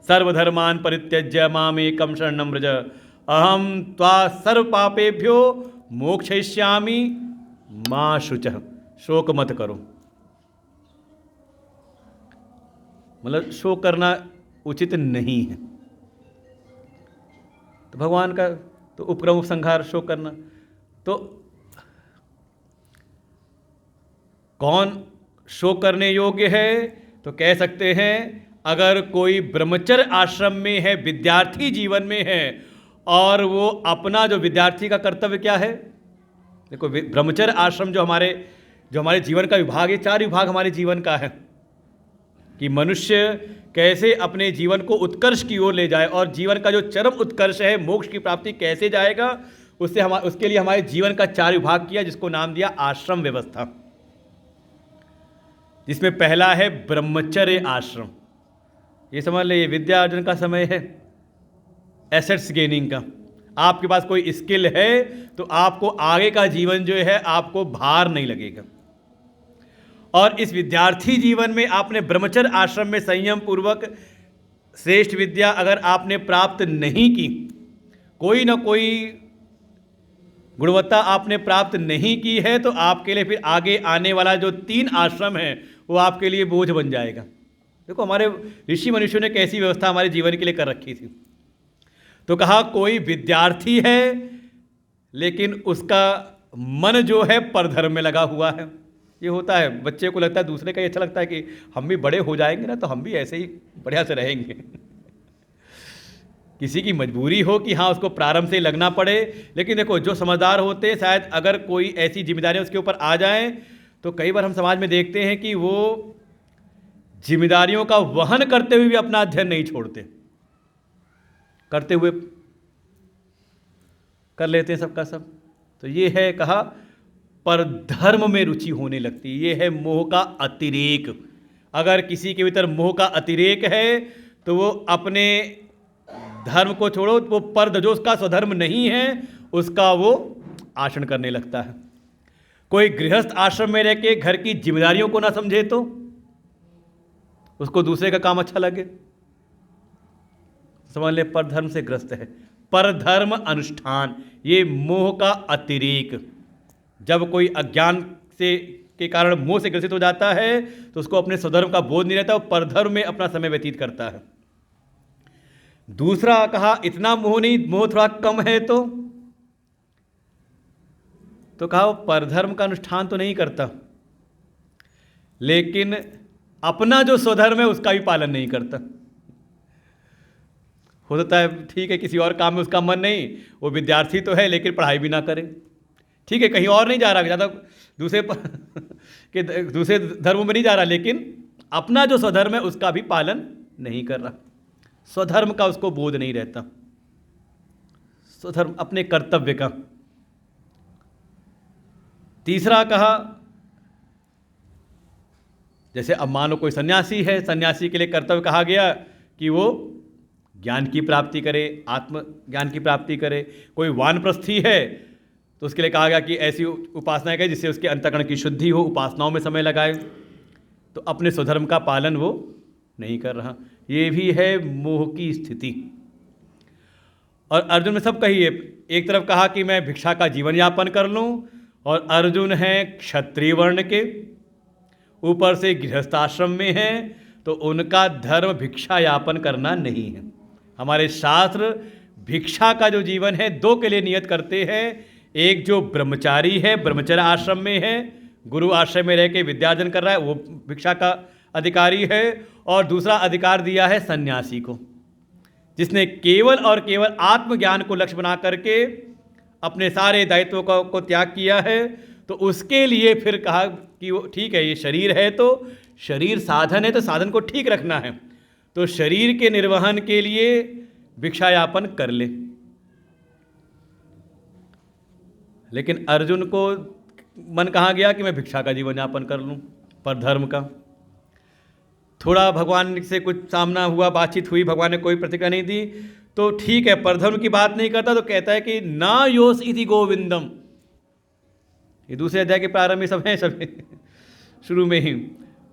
सर्वधर्मान परित्यज्य मामेकं शरणं व्रज अहम त्वा सर्व पापेभ्यो मोक्षयिष्यामि मा शुचः। शोक मत करो, मतलब शोक करना उचित नहीं है। तो भगवान का तो उपक्रम उपसंहार शोक करना। तो कौन शोक करने योग्य है? तो कह सकते हैं अगर कोई ब्रह्मचर्य आश्रम में है, विद्यार्थी जीवन में है, और वो अपना जो विद्यार्थी का कर्तव्य क्या है, देखो ब्रह्मचर्य आश्रम जो हमारे जीवन का विभाग है, 4 विभाग हमारे जीवन का है कि मनुष्य कैसे अपने जीवन को उत्कर्ष की ओर ले जाए, और जीवन का जो चरम उत्कर्ष है मोक्ष की प्राप्ति कैसे जाएगा, उसके लिए हमारे जीवन का 4 विभाग किया, जिसको नाम दिया आश्रम व्यवस्था। जिसमें पहला है ब्रह्मचर्य आश्रम। ये समझ ले, ये विद्या अर्जन का समय है, एसेट्स गेनिंग का। आपके पास कोई स्किल है तो आपको आगे का जीवन जो है आपको भार नहीं लगेगा। और इस विद्यार्थी जीवन में आपने ब्रह्मचर्य आश्रम में संयम पूर्वक श्रेष्ठ विद्या अगर आपने प्राप्त नहीं की, कोई ना कोई गुणवत्ता आपने प्राप्त नहीं की है, तो आपके लिए फिर आगे आने वाला जो 3 आश्रम है वो आपके लिए बोझ बन जाएगा। देखो हमारे ऋषि मनुष्यों ने कैसी व्यवस्था हमारे जीवन के लिए कर रखी थी। तो कहा कोई विद्यार्थी है लेकिन उसका मन जो है परधर्म में लगा हुआ है। ये होता है, बच्चे को लगता है दूसरे का ये अच्छा लगता है कि हम भी बड़े हो जाएंगे ना तो हम भी ऐसे ही बढ़िया से रहेंगे। किसी की मजबूरी हो कि हाँ उसको प्रारंभ से लगना पड़े, लेकिन देखो जो समझदार होते हैं शायद अगर कोई ऐसी जिम्मेदारियाँ उसके ऊपर आ जाएं तो कई बार हम समाज में देखते हैं कि वो जिम्मेदारियों का वहन करते हुए भी अपना अध्ययन नहीं छोड़ते, करते हुए कर लेते हैं सबका सब। तो ये है कहा पर धर्म में रुचि होने लगती है, ये है मोह का अतिरेक। अगर किसी के भीतर मोह का अतिरेक है तो वो अपने धर्म को छोड़ो, वो पर जो उसका स्वधर्म नहीं है उसका वो आचरण करने लगता है। कोई गृहस्थ आश्रम में रह के घर की जिम्मेदारियों को ना समझे तो उसको दूसरे का काम अच्छा लगे, समझ ले पर धर्म से ग्रस्त है। परधर्म अनुष्ठान, ये मोह का अतिरेक। जब कोई अज्ञान से के कारण मोह से ग्रसित हो जाता है तो उसको अपने स्वधर्म का बोध नहीं रहता, वो परधर्म में अपना समय व्यतीत करता है। दूसरा कहा इतना मोह नहीं, मोह थोड़ा कम है तो कहा वो परधर्म का अनुष्ठान तो नहीं करता, लेकिन अपना जो स्वधर्म है उसका भी पालन नहीं करता। हो सकता है ठीक है किसी और काम में उसका मन नहीं, वो विद्यार्थी तो है लेकिन पढ़ाई भी ना करे, ठीक है कहीं और नहीं जा रहा, ज़्यादा दूसरे धर्मों में नहीं जा रहा, लेकिन अपना जो स्वधर्म है उसका भी पालन नहीं कर रहा, स्वधर्म का उसको बोध नहीं रहता, स्वधर्म अपने कर्तव्य का। तीसरा कहा जैसे अब मानो कोई सन्यासी है, सन्यासी के लिए कर्तव्य कहा गया कि वो ज्ञान की प्राप्ति करे, आत्मज्ञान की प्राप्ति करे। कोई वानप्रस्थी है तो उसके लिए कहा गया कि ऐसी उपासना करे जिससे उसके अंतःकरण की शुद्धि हो, उपासनाओं में समय लगाए। तो अपने स्वधर्म का पालन वो नहीं कर रहा, ये भी है मोह की स्थिति। और अर्जुन में सब कही है, एक तरफ कहा कि मैं भिक्षा का जीवन यापन कर लूँ, और अर्जुन हैं क्षत्रिय वर्ण के, ऊपर से गृहस्थाश्रम में हैं, तो उनका धर्म भिक्षा यापन करना नहीं है। हमारे शास्त्र भिक्षा का जो जीवन है दो के लिए नियत करते हैं, एक जो ब्रह्मचारी है, ब्रह्मचर्य आश्रम में है, गुरु आश्रम में रह के विद्यार्जन कर रहा है, वो भिक्षा का अधिकारी है, और दूसरा अधिकार दिया है सन्यासी को, जिसने केवल और केवल आत्मज्ञान को लक्ष्य बना करके अपने सारे दायित्वों को त्याग किया है। तो उसके लिए फिर कहा कि वो ठीक है, ये शरीर है तो शरीर साधन है, तो साधन को ठीक रखना है, तो शरीर के निर्वहन के लिए भिक्षा यापन कर ले। लेकिन अर्जुन को मन कहा गया कि मैं भिक्षा का जीवन यापन कर लूँ, पर धर्म का। थोड़ा भगवान से कुछ सामना हुआ, बातचीत हुई, भगवान ने कोई प्रतिक्रिया नहीं दी, तो ठीक है परधर्म की बात नहीं करता, तो कहता है कि ना योस इति गोविंदम। ये दूसरे अध्याय के प्रारंभ में सब हैं, सब शुरू में ही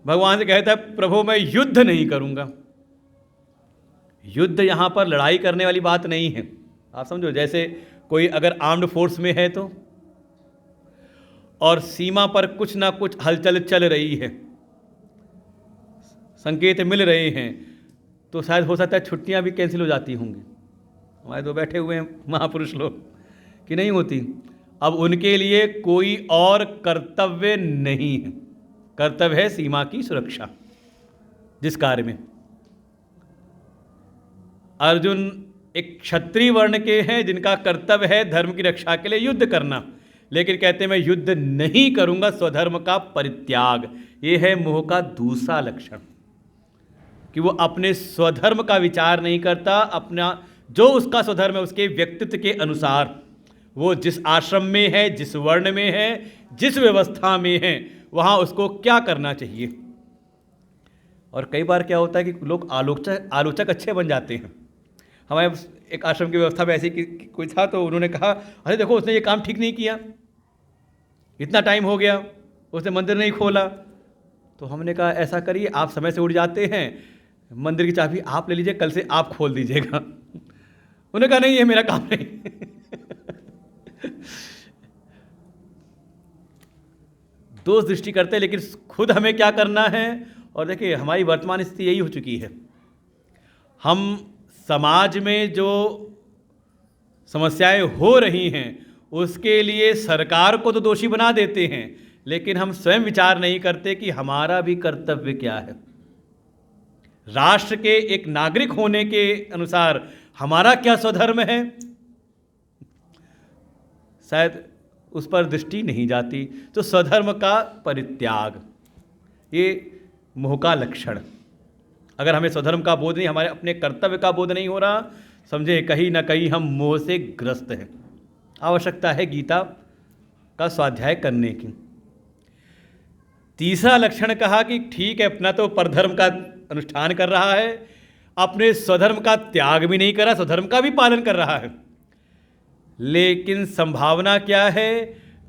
भगवान से कहता है प्रभु मैं युद्ध नहीं करूंगा। युद्ध यहाँ पर लड़ाई करने वाली बात नहीं है। आप समझो जैसे कोई अगर आर्म्ड फोर्स में है तो, और सीमा पर कुछ ना कुछ हलचल चल रही है, संकेत मिल रहे हैं, तो शायद हो सकता है छुट्टियां भी कैंसिल हो जाती होंगी। हमारे तो बैठे हुए हैं महापुरुष लोग कि नहीं होती। अब उनके लिए कोई और कर्तव्य नहीं है, कर्तव्य है सीमा की सुरक्षा। जिस कार्य में अर्जुन एक क्षत्रिय वर्ण के हैं जिनका कर्तव्य है धर्म की रक्षा के लिए युद्ध करना, लेकिन कहते हैं मैं युद्ध नहीं करूंगा, स्वधर्म का परित्याग। ये है मोह का दूसरा लक्षण, कि वो अपने स्वधर्म का विचार नहीं करता, अपना जो उसका स्वधर्म है उसके व्यक्तित्व के अनुसार वो जिस आश्रम में है, जिस वर्ण में है, जिस व्यवस्था में है, वहाँ उसको क्या करना चाहिए। और कई बार क्या होता है कि लोग आलोचक अच्छे बन जाते हैं। हमारे एक आश्रम की व्यवस्था में ऐसी कोई था, तो उन्होंने कहा अरे देखो उसने ये काम ठीक नहीं किया, इतना टाइम हो गया उसने मंदिर नहीं खोला। तो हमने कहा ऐसा करिए, आप समय से उठ जाते हैं, मंदिर की चाबी आप ले लीजिए, कल से आप खोल दीजिएगा। उन्होंने कहा नहीं ये मेरा काम नहीं। दोष दृष्टि करते हैं, लेकिन खुद हमें क्या करना है। और देखिए हमारी वर्तमान स्थिति यही हो चुकी है, हम समाज में जो समस्याएं हो रही हैं उसके लिए सरकार को तो दोषी बना देते हैं, लेकिन हम स्वयं विचार नहीं करते कि हमारा भी कर्तव्य क्या है। राष्ट्र के एक नागरिक होने के अनुसार हमारा क्या स्वधर्म है, शायद उस पर दृष्टि नहीं जाती। तो स्वधर्म का परित्याग ये मोह का लक्षण। अगर हमें स्वधर्म का बोध नहीं, हमारे अपने कर्तव्य का बोध नहीं हो रहा, समझे कहीं ना कहीं हम मोह से ग्रस्त हैं। आवश्यकता है गीता का स्वाध्याय करने की। तीसरा लक्षण कहा कि ठीक है अपना तो परधर्म का अनुष्ठान कर रहा है, अपने स्वधर्म का त्याग भी नहीं कर रहा, स्वधर्म का भी पालन कर रहा है, लेकिन संभावना क्या है,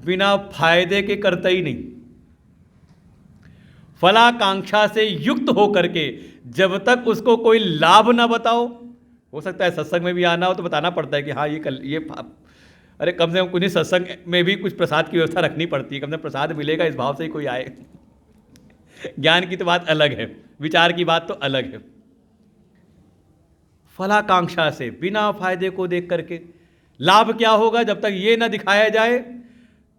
बिना फायदे के करता ही नहीं। फलाकांक्षा से युक्त होकर के जब तक उसको कोई लाभ ना बताओ, हो सकता है सत्संग में भी आना हो तो बताना पड़ता है कि हाँ अरे कम से कम कुछ सत्संग में भी कुछ प्रसाद की व्यवस्था रखनी पड़ती है, कम से कम प्रसाद मिलेगा इस भाव से ही कोई आए। ज्ञान की तो बात अलग है, विचार की बात तो अलग है। फलाकांक्षा से, बिना फायदे को देख करके, लाभ क्या होगा जब तक ये ना दिखाया जाए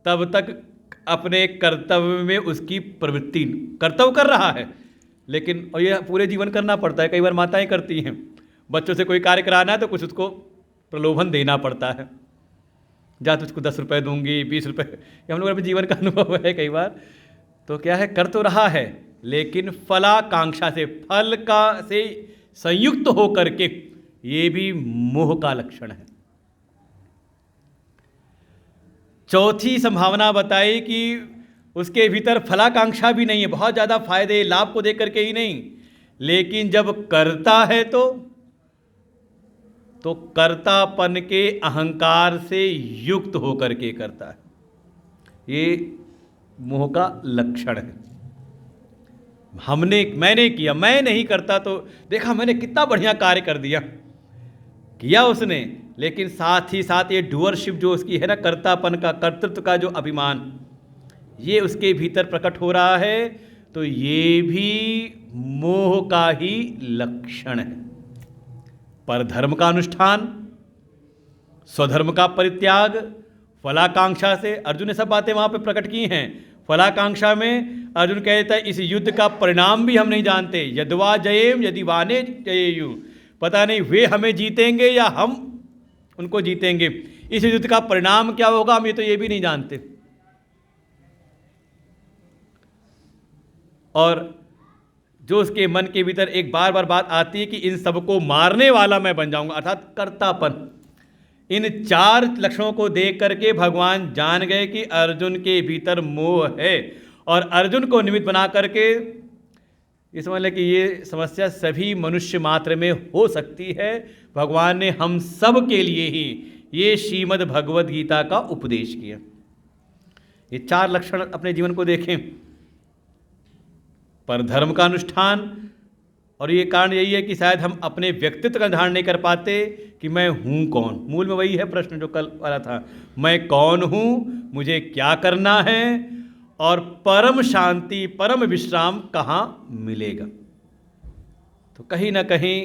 तब तक अपने कर्तव्य में उसकी प्रवृत्ति, कर्तव्य कर रहा है लेकिन, और ये पूरे जीवन करना पड़ता है। कई बार माताएं करती हैं, बच्चों से कोई कार्य कराना है तो कुछ उसको प्रलोभन देना पड़ता है, जा तुझको 10 रुपये दूंगी, 20 रुपये, हम लोग अपने जीवन का अनुभव है कई बार। तो क्या है, कर तो रहा है लेकिन फलाकांक्षा से, फल का से संयुक्त हो करके, ये भी मोह का लक्षण है। चौथी संभावना बताई कि उसके भीतर फलाकांक्षा भी नहीं है, बहुत ज़्यादा फायदे लाभ को देख करके ही नहीं, लेकिन जब करता है तो कर्तापन के अहंकार से युक्त होकर के करता है। ये मोह का लक्षण है। मैंने किया, मैं नहीं करता तो देखा मैंने कितना बढ़िया कार्य कर दिया, किया उसने, लेकिन साथ ही साथ ये डूअरशिप जो उसकी है ना, कर्तापन का, कर्तृत्व का जो अभिमान, ये उसके भीतर प्रकट हो रहा है, तो ये भी मोह का ही लक्षण है। परधर्म का अनुष्ठान, स्वधर्म का परित्याग, फलाकांक्षा से, अर्जुन ने सब बातें वहाँ पे प्रकट की हैं। फलाकांक्षा में अर्जुन कहता है इस युद्ध का परिणाम भी हम नहीं जानते, यद्वा जयेम यदि वाने जयेयु, पता नहीं वे हमें जीतेंगे या हम उनको जीतेंगे, इस युद्ध का परिणाम क्या होगा हम ये भी नहीं जानते। और जो उसके मन के भीतर एक बार बार बात आती है कि इन सबको मारने वाला मैं बन जाऊंगा, अर्थात कर्तापन, इन 4 लक्षणों को देख करके भगवान जान गए कि अर्जुन के भीतर मोह है, और अर्जुन को निमित्त बना करके ये समझ लें कि ये समस्या सभी मनुष्य मात्र में हो सकती है। भगवान ने हम सब के लिए ही ये श्रीमद् भगवद गीता का उपदेश किया। ये 4 लक्षण अपने जीवन को देखें, पर धर्म का अनुष्ठान, और ये कारण यही है कि शायद हम अपने व्यक्तित्व का निर्धारण नहीं कर पाते कि मैं हूँ कौन। मूल में वही है प्रश्न जो कल वाला था, मैं कौन हूँ, मुझे क्या करना है, और परम शांति, परम विश्राम कहाँ मिलेगा। तो कहीं ना कहीं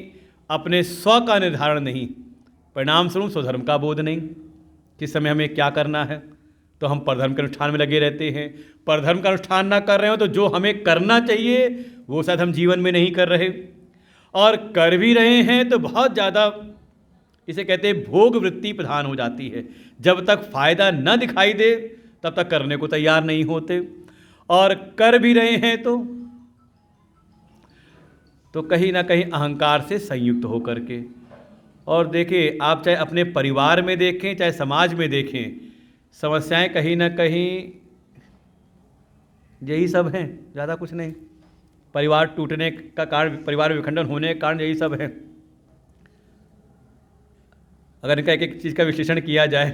अपने स्व का निर्धारण नहीं, परिणाम स्वरूप स्वधर्म का बोध नहीं, किस समय हमें क्या करना है, तो हम परधर्म के अनुष्ठान में लगे रहते हैं। परधर्म का अनुष्ठान ना कर रहे हो तो जो हमें करना चाहिए वो शायद हम जीवन में नहीं कर रहे, और कर भी रहे हैं तो बहुत ज़्यादा, इसे कहते हैं भोग वृत्ति प्रधान हो जाती है। जब तक फायदा न दिखाई दे तब तक करने को तैयार नहीं होते, और कर भी रहे हैं तो कहीं ना कहीं अहंकार से संयुक्त होकर के। और देखिए, आप चाहे अपने परिवार में देखें चाहे समाज में देखें, समस्याएं कहीं ना कहीं यही सब हैं, ज़्यादा कुछ नहीं। परिवार टूटने का कारण, परिवार विखंडन होने का कारण यही सब है। अगर इनका एक एक चीज़ का विश्लेषण किया जाए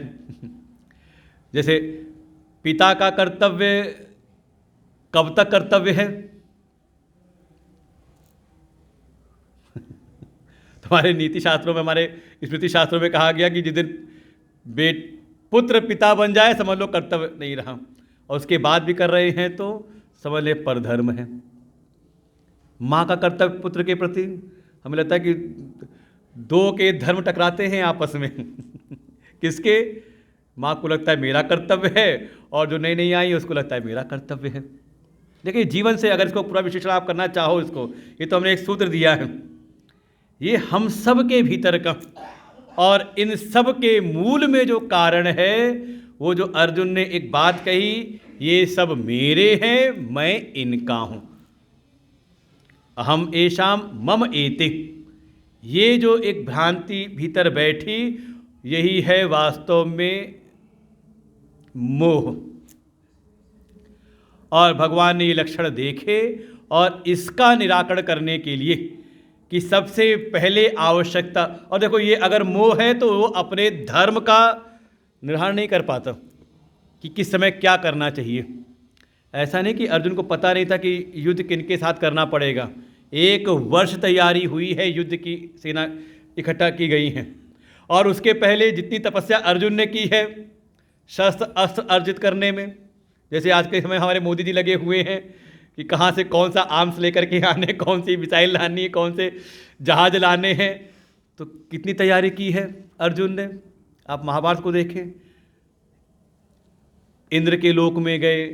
जैसे पिता का कर्तव्य कब तक कर्तव्य है तुम्हारे नीति शास्त्रों में, हमारे स्मृति शास्त्रों में कहा गया कि जिस दिन पुत्र पिता बन जाए समझ लो कर्तव्य नहीं रहा, और उसके बाद भी कर रहे हैं तो समझ ले परधर्म है। माँ का कर्तव्य पुत्र के प्रति, हमें लगता है कि 2 के धर्म टकराते हैं आपस में किसके? माँ को लगता है मेरा कर्तव्य है, और जो नई आई उसको लगता है मेरा कर्तव्य है। देखिए, जीवन से अगर इसको पूरा विश्लेषण आप करना चाहो इसको, ये तो हमने एक सूत्र दिया है, ये हम सब के भीतर का, और इन सब के मूल में जो कारण है वो जो अर्जुन ने एक बात कही, ये सब मेरे हैं, मैं इनका हूं, अहम एषाम मम एते, ये जो एक भ्रांति भीतर बैठी, यही है वास्तव में मोह। और भगवान ने ये लक्षण देखे, और इसका निराकरण करने के लिए कि सबसे पहले आवश्यकता, और देखो ये अगर मोह है तो वो अपने धर्म का निर्धारण नहीं कर पाता कि किस समय क्या करना चाहिए। ऐसा नहीं कि अर्जुन को पता नहीं था कि युद्ध किनके साथ करना पड़ेगा, 1 वर्ष तैयारी हुई है युद्ध की, सेना इकट्ठा की गई हैं। और उसके पहले जितनी तपस्या अर्जुन ने की है शस्त्र अस्त्र अर्जित करने में, जैसे आज के समय हमारे मोदी जी लगे हुए हैं कि कहाँ से कौन सा आर्म्स लेकर के आने, कौन सी मिसाइल लानी है, कौन से जहाज लाने हैं, तो कितनी तैयारी की है अर्जुन ने। आप महाभारत को देखें, इंद्र के लोक में गए,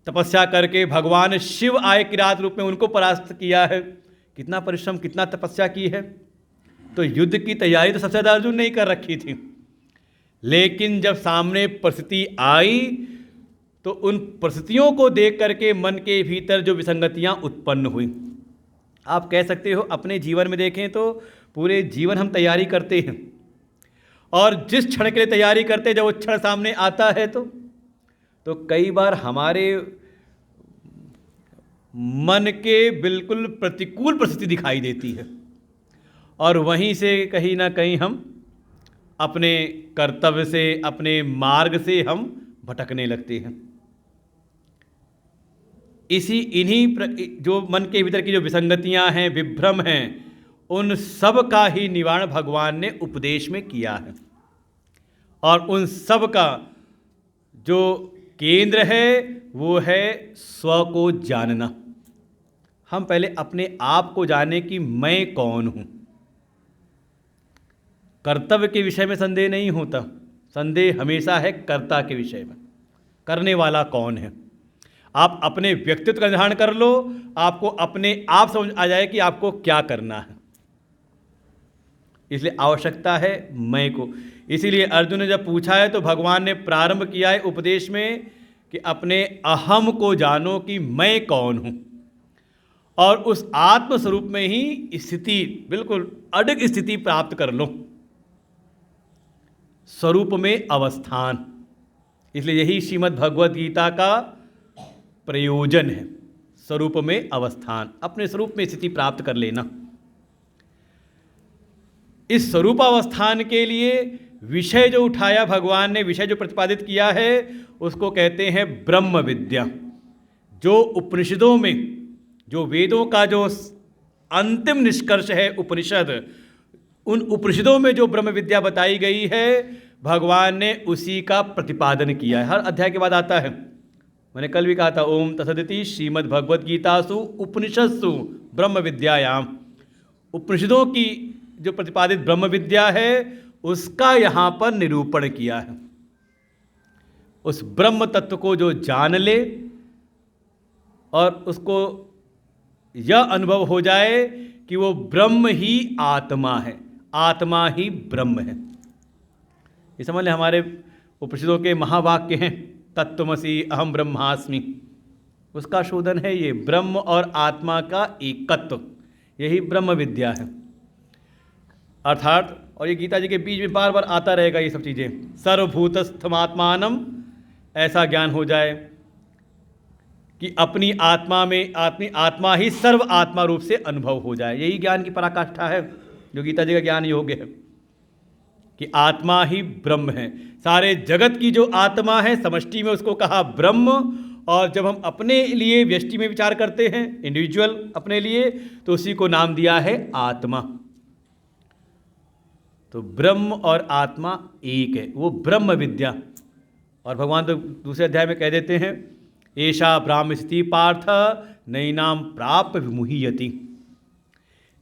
तपस्या करके भगवान शिव आए किरात रूप में, उनको परास्त किया है। कितना परिश्रम, कितना तपस्या की है। तो युद्ध की तैयारी तो सबसे ज़्यादा अर्जुन ने ही कर रखी थी। लेकिन जब सामने परिस्थिति आई तो उन परिस्थितियों को देख करके मन के भीतर जो विसंगतियां उत्पन्न हुई, आप कह सकते हो अपने जीवन में देखें तो पूरे जीवन हम तैयारी करते हैं, और जिस क्षण के लिए तैयारी करते हैं जब वो क्षण सामने आता है तो कई बार हमारे मन के बिल्कुल प्रतिकूल परिस्थिति दिखाई देती है, और वहीं से कहीं ना कहीं हम अपने कर्तव्य से, अपने मार्ग से हम भटकने लगते हैं। इन्हीं जो मन के भीतर की जो विसंगतियां हैं, विभ्रम हैं, उन सब का ही निवारण भगवान ने उपदेश में किया है। और उन सब का जो केंद्र है वो है स्व को जानना। हम पहले अपने आप को जाने कि मैं कौन हूँ। कर्तव्य के विषय में संदेह नहीं होता, संदेह हमेशा है कर्ता के विषय में, करने वाला कौन है। आप अपने व्यक्तित्व का निर्धारण कर लो, आपको अपने आप समझ आ जाए कि आपको क्या करना है। इसलिए आवश्यकता है मैं को। इसीलिए अर्जुन ने जब पूछा है तो भगवान ने प्रारंभ किया है उपदेश में कि अपने अहम को जानो कि मैं कौन हूँ, और उस आत्म स्वरूप में ही स्थिति, बिल्कुल अडिग स्थिति प्राप्त कर लो, स्वरूप में अवस्थान। इसलिए यही श्रीमद् भगवद गीता का प्रयोजन है, स्वरूप में अवस्थान, अपने स्वरूप में स्थिति प्राप्त कर लेना। इस स्वरूपावस्थान के लिए विषय जो उठाया भगवान ने, विषय जो प्रतिपादित किया है, उसको कहते हैं ब्रह्म विद्या। जो उपनिषदों में, जो वेदों का जो अंतिम निष्कर्ष है उपनिषद, उन उपनिषदों में जो ब्रह्म विद्या बताई गई है भगवान ने उसी का प्रतिपादन किया है। हर अध्याय के बाद आता है, मैंने कल भी कहा था, ओम तत्सदिति श्रीमद् भगवद गीतासु उपनिषत्सु ब्रह्म विद्यायाम। उपनिषदों की जो प्रतिपादित ब्रह्म विद्या है उसका यहाँ पर निरूपण किया है। उस ब्रह्म तत्व को जो जान ले और उसको यह अनुभव हो जाए कि वो ब्रह्म ही आत्मा है, आत्मा ही ब्रह्म है। ये समझ लें, हमारे उपनिषदों के महावाक्य हैं, तत्त्वमसि अहम ब्रह्मास्मि, उसका शोधन है ये ब्रह्म और आत्मा का एकत्व, यही ब्रह्म विद्या है। अर्थात, और ये गीता जी के बीच में बार बार आता रहेगा ये सब चीज़ें, सर्वभूतस्थमात्मानम, ऐसा ज्ञान हो जाए कि अपनी आत्मा में, अपनी आत्मा ही सर्व आत्मा रूप से अनुभव हो जाए। यही ज्ञान की पराकाष्ठा है, जो गीता जी का ज्ञान योग्य है कि आत्मा ही ब्रह्म है। सारे जगत की जो आत्मा है समष्टि में उसको कहा ब्रह्म, और जब हम अपने लिए व्यष्टि में विचार करते हैं, इंडिविजुअल अपने लिए, तो उसी को नाम दिया है आत्मा। तो ब्रह्म और आत्मा एक है, वो ब्रह्म विद्या। और भगवान तो दूसरे अध्याय में कह देते हैं, एषा ब्राह्म स्थिति पार्थ नैनाम प्राप्य विमुह्यति।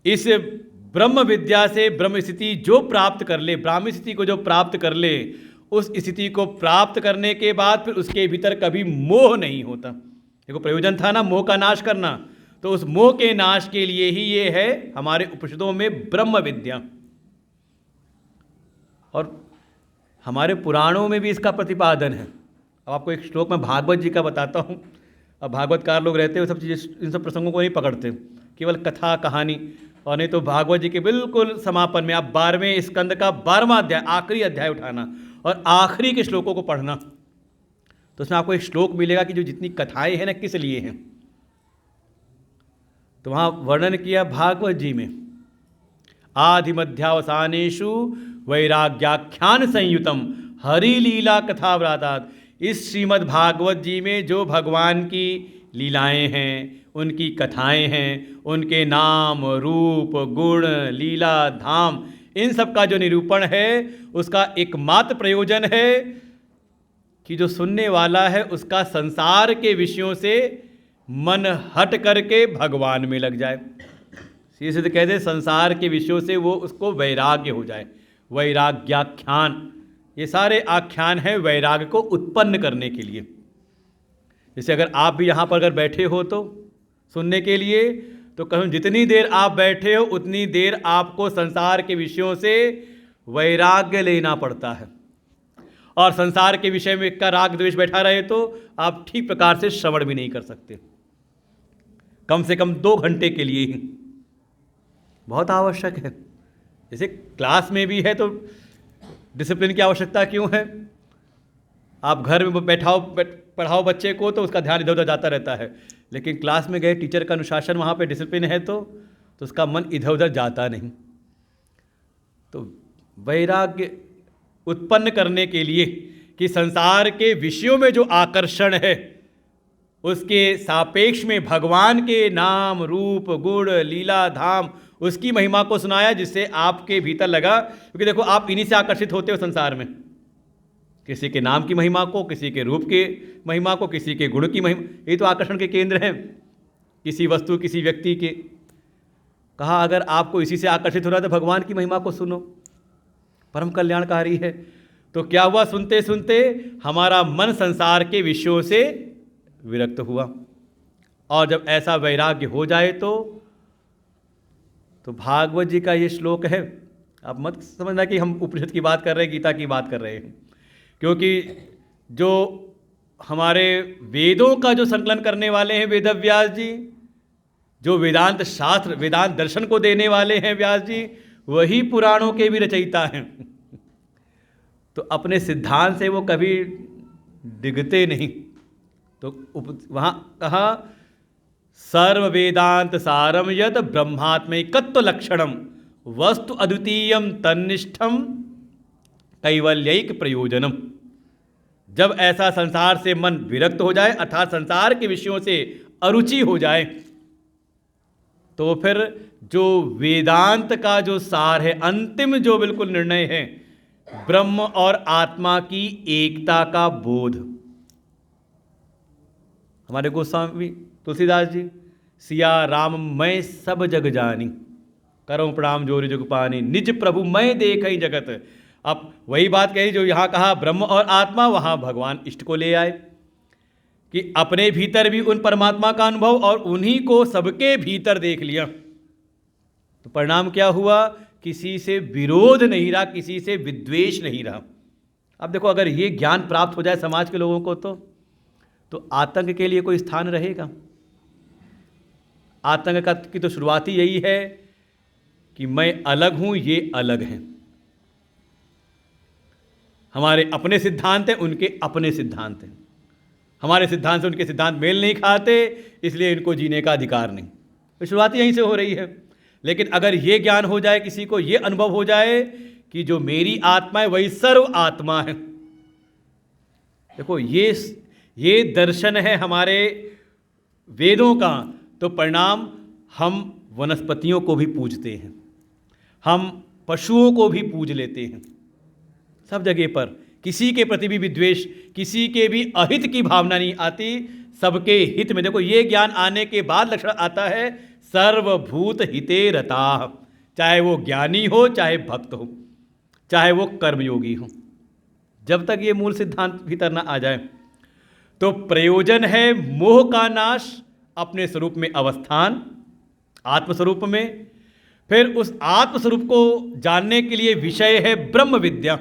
इस ब्रह्म विद्या से ब्रह्म स्थिति जो प्राप्त कर ले, ब्राह्मी स्थिति को जो प्राप्त कर ले, उस स्थिति को प्राप्त करने के बाद फिर उसके भीतर कभी मोह नहीं होता। देखो प्रयोजन था ना मोह का नाश करना, तो उस मोह के नाश के लिए ही ये है हमारे उपनिषदों में ब्रह्म विद्या। और हमारे पुराणों में भी इसका प्रतिपादन है। अब आपको एक श्लोक में भागवत जी का बताता हूँ। अब भागवतकार लोग रहते हैं, वो सब चीज़ें, इन सब प्रसंगों को नहीं पकड़ते, केवल कथा कहानी, और नहीं तो भागवत जी के बिल्कुल समापन में आप 12वें स्कंद का 12वां अध्याय, आखिरी अध्याय उठाना और आखिरी के श्लोकों को पढ़ना, तो उसमें आपको एक श्लोक मिलेगा कि जो जितनी कथाएं हैं ना किस लिए हैं। तो वहाँ वर्णन किया भागवत जी में, आदि मध्यावसानेषु वैराग्याख्यान संयुतम हरि लीला कथा व्रातात्। इस श्रीमद् भागवत जी में जो भगवान की लीलाएं हैं, उनकी कथाएं हैं, उनके नाम, रूप, गुण, लीला, धाम, इन सब का जो निरूपण है उसका एकमात्र प्रयोजन है कि जो सुनने वाला है उसका संसार के विषयों से मन हट करके भगवान में लग जाए। सीधे सीधे कहते संसार के विषयों से वो उसको वैराग्य हो जाए। वैराग्याख्यान, ये सारे आख्यान हैं वैराग्य को उत्पन्न करने के लिए। जैसे अगर आप भी यहाँ पर अगर बैठे हो तो सुनने के लिए, तो कहूँ जितनी देर आप बैठे हो उतनी देर आपको संसार के विषयों से वैराग्य लेना पड़ता है। और संसार के विषय में का राग द्वेष बैठा रहे तो आप ठीक प्रकार से श्रवण भी नहीं कर सकते, कम से कम 2 घंटे के लिए ही बहुत आवश्यक है। जैसे क्लास में भी है तो डिसिप्लिन की आवश्यकता क्यों है? आप घर में पढ़ाओ बच्चे को तो उसका ध्यान इधर उधर जाता रहता है, लेकिन क्लास में गए टीचर का अनुशासन, वहाँ पे डिसिप्लिन है तो उसका मन इधर उधर जाता नहीं। तो वैराग्य उत्पन्न करने के लिए कि संसार के विषयों में जो आकर्षण है उसके सापेक्ष में भगवान के नाम, रूप, गुण, लीला, धाम, उसकी महिमा को सुनाया, जिससे आपके भीतर लगा, क्योंकि देखो आप इन्हीं से आकर्षित होते हो संसार में, किसी के नाम की महिमा को, किसी के रूप के महिमा को, किसी के गुण की महिमा, ये तो आकर्षण के केंद्र हैं। किसी वस्तु, किसी व्यक्ति के। कहा अगर आपको इसी से आकर्षित हो रहा है तो भगवान की महिमा को सुनो, परम कल्याणकारी है। तो क्या हुआ, सुनते सुनते हमारा मन संसार के विषयों से विरक्त हुआ। और जब ऐसा वैराग्य हो जाए तो भागवत जी का ये श्लोक है, आप मत समझना कि हम उपनिषद की बात कर रहे हैं, गीता की बात कर रहे हैं, क्योंकि जो हमारे वेदों का जो संकलन करने वाले हैं वेदव्यास जी, जो वेदांत शास्त्र, वेदांत दर्शन को देने वाले हैं व्यास जी, वही पुराणों के भी रचयिता हैं। तो अपने सिद्धांत से वो कभी डिगते नहीं। तो वहाँ कहा सर्व वेदांत सारम यद ब्रह्मात्मैकत्व लक्षणम वस्तु अद्वितीयम तन्निष्ठम कैवल्यैक प्रयोजनम। जब ऐसा संसार से मन विरक्त हो जाए, अर्थात संसार के विषयों से अरुचि हो जाए, तो फिर जो वेदांत का जो सार है, अंतिम जो बिल्कुल निर्णय है, ब्रह्म और आत्मा की एकता का बोध। हमारे गोस्वामी तुलसीदास जी, सिया राम मैं सब जग जानी, करो प्रणाम जोरि जुग पानी, निज प्रभु मैं देखई जगत। अब वही बात कही जो यहाँ कहा ब्रह्म और आत्मा, वहाँ भगवान इष्ट को ले आए कि अपने भीतर भी उन परमात्मा का अनुभव और उन्हीं को सबके भीतर देख लिया। तो परिणाम क्या हुआ, किसी से विरोध नहीं रहा, किसी से विद्वेष नहीं रहा। अब देखो अगर ये ज्ञान प्राप्त हो जाए समाज के लोगों को तो आतंक के लिए कोई स्थान रहेगा? आतंक की तो शुरुआत ही यही है कि मैं अलग हूं, ये अलग हैं। हमारे अपने सिद्धांत हैं, उनके अपने सिद्धांत हैं। हमारे सिद्धांत से उनके सिद्धांत मेल नहीं खाते, इसलिए इनको जीने का अधिकार नहीं। तो शुरुआत यहीं से हो रही है। लेकिन अगर ये ज्ञान हो जाए, किसी को ये अनुभव हो जाए कि जो मेरी आत्मा है वही सर्व आत्मा है। देखो ये दर्शन है हमारे वेदों का, तो परिणाम हम वनस्पतियों को भी पूजते हैं, हम पशुओं को भी पूज लेते हैं। सब जगह पर किसी के प्रति भी विद्वेष, किसी के भी अहित की भावना नहीं आती, सबके हित में। देखो ये ज्ञान आने के बाद लक्षण आता है सर्वभूत हिते रता, चाहे वो ज्ञानी हो, चाहे भक्त हो, चाहे वो कर्मयोगी हो। जब तक ये मूल सिद्धांत भीतर ना आ जाए तो प्रयोजन है मोह का नाश, अपने स्वरूप में अवस्थान, आत्मस्वरूप में। फिर उस आत्मस्वरूप को जानने के लिए विषय है ब्रह्म विद्या,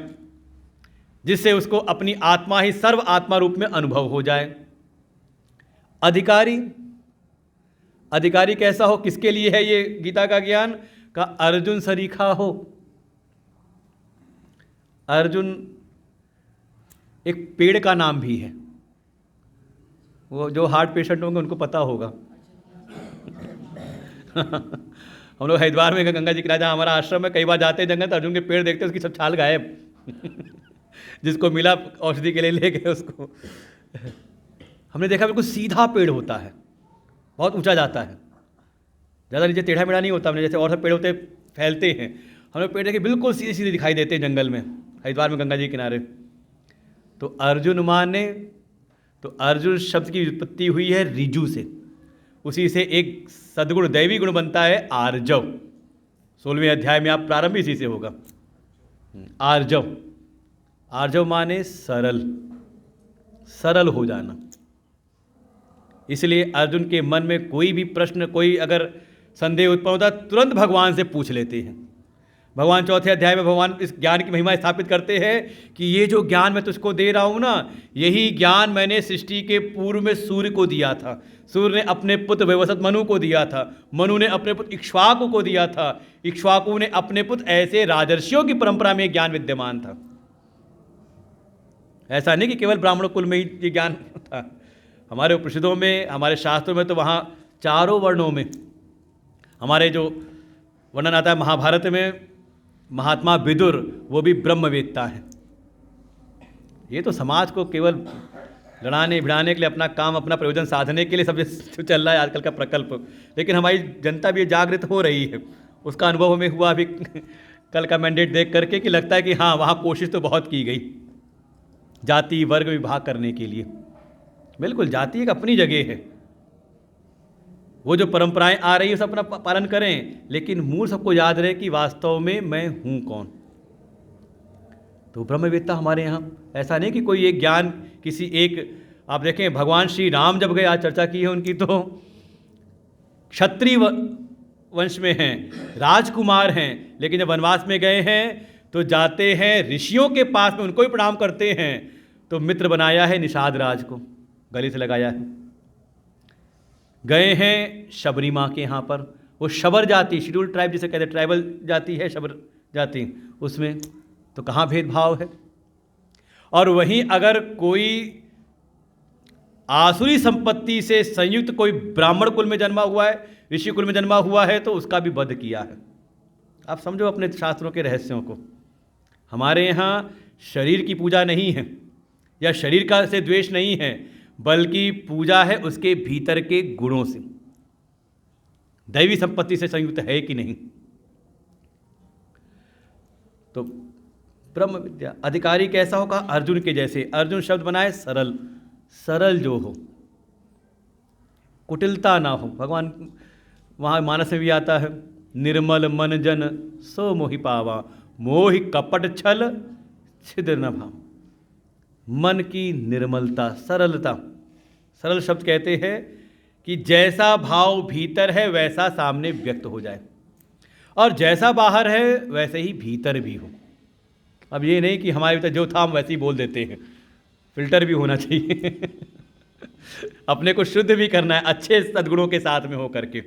जिससे उसको अपनी आत्मा ही सर्व आत्मा रूप में अनुभव हो जाए। अधिकारी कैसा हो, किसके लिए है ये गीता का ज्ञान? का अर्जुन सरीखा हो। अर्जुन एक पेड़ का नाम भी है, वो जो हार्ट पेशेंट होंगे उनको पता होगा। हम लोग हरिद्वार में गंगा जी किनारे, हमारा आश्रम में, कई बार जाते हैं जंगल तो अर्जुन के पेड़ देखते हैं, उसकी सब छाल गायब। जिसको मिला औषधि के लिए ले गए उसको। हमने देखा बिल्कुल सीधा पेड़ होता है, बहुत ऊंचा जाता है, ज़्यादा नीचे टेढ़ा मेढ़ा नहीं होता। हमने जैसे और सब पेड़ होते फैलते हैं, हम लोग पेड़ देखिए बिल्कुल सीधे सीधे दिखाई देते हैं जंगल में, हरिद्वार में गंगा जी के किनारे। तो अर्जुन माने, तो अर्जुन शब्द की उत्पत्ति हुई है रिजु से, उसी से एक सद्गुण दैवी गुण बनता है आर्जव। 16वें अध्याय में आप प्रारंभ इसी से होगा। आर्जव, आर्जव माने सरल, सरल हो जाना। इसलिए अर्जुन के मन में कोई भी प्रश्न, कोई अगर संदेह उत्पन्न होता तुरंत भगवान से पूछ लेते हैं। भगवान 4 अध्याय में भगवान इस ज्ञान की महिमा स्थापित करते हैं कि ये जो ज्ञान मैं तुझको दे रहा हूँ ना, यही ज्ञान मैंने सृष्टि के पूर्व में सूर्य को दिया था। सूर्य ने अपने पुत्र वैवस्वत मनु को दिया था, मनु ने अपने पुत्र इक्ष्वाकु को दिया था, इक्ष्वाकु ने अपने पुत्र, ऐसे राजर्षियों की परंपरा में ज्ञान विद्यमान था। ऐसा नहीं कि केवल ब्राह्मण कुल में ही ये ज्ञान था। हमारे उपनिषदों में, हमारे शास्त्रों में तो वहाँ चारों वर्णों में, हमारे जो वर्णन आता है महाभारत में, महात्मा विदुर वो भी ब्रह्मवेत्ता है। ये तो समाज को केवल लड़ाने भिड़ाने के लिए, अपना काम, अपना प्रयोजन साधने के लिए सब चल रहा है आजकल का प्रकल्प। लेकिन हमारी जनता भी जागृत हो रही है, उसका अनुभव हमें हुआ अभी कल का मैंडेट देख करके कि लगता है कि हाँ, वहाँ कोशिश तो बहुत की गई जाति वर्ग विभाग करने के लिए। बिल्कुल, जाति एक अपनी जगह है, वो जो परंपराएं आ रही है उसे अपना पालन करें, लेकिन मूल सबको याद रहे कि वास्तव में मैं हूँ कौन। तो ब्रह्मवेत्ता हमारे यहाँ ऐसा नहीं कि कोई एक ज्ञान किसी एक, आप देखें भगवान श्री राम जब गए, आज चर्चा की है उनकी, तो क्षत्रिय वंश में हैं, राजकुमार हैं, लेकिन जब वनवास में गए हैं तो जाते हैं ऋषियों के पास में, उनको भी प्रणाम करते हैं। तो मित्र बनाया है निषाद राज को, गले से लगाया है। गए हैं शबरी माँ के यहाँ पर, वो शबर जाति, शेड्यूल ट्राइब जिसे कहते हैं, ट्राइबल जाति है शबर जाति, उसमें तो कहाँ भेदभाव है। और वहीं अगर कोई आसुरी संपत्ति से संयुक्त कोई ब्राह्मण कुल में जन्मा हुआ है, ऋषि कुल में जन्मा हुआ है, तो उसका भी वध किया है। आप समझो अपने शास्त्रों के रहस्यों को। हमारे यहाँ शरीर की पूजा नहीं है, या शरीर का से द्वेष नहीं है, बल्कि पूजा है उसके भीतर के गुणों से, दैवी संपत्ति से संयुक्त है कि नहीं। तो ब्रह्म विद्या अधिकारी कैसा होगा? अर्जुन के जैसे। अर्जुन शब्द बनाए सरल, सरल जो हो, कुटिलता ना हो। भगवान वहाँ मानस में भी आता है, निर्मल मन जन सो मोहि पावा, मोहि कपट छल छिद्र न भाव। मन की निर्मलता, सरलता। सरल शब्द कहते हैं कि जैसा भाव भीतर है वैसा सामने व्यक्त हो जाए, और जैसा बाहर है वैसे ही भीतर भी हो। अब ये नहीं कि हमारे भीतर जो था हम वैसे ही बोल देते हैं, फिल्टर भी होना चाहिए अपने को शुद्ध भी करना है अच्छे सद्गुणों के साथ में हो करके।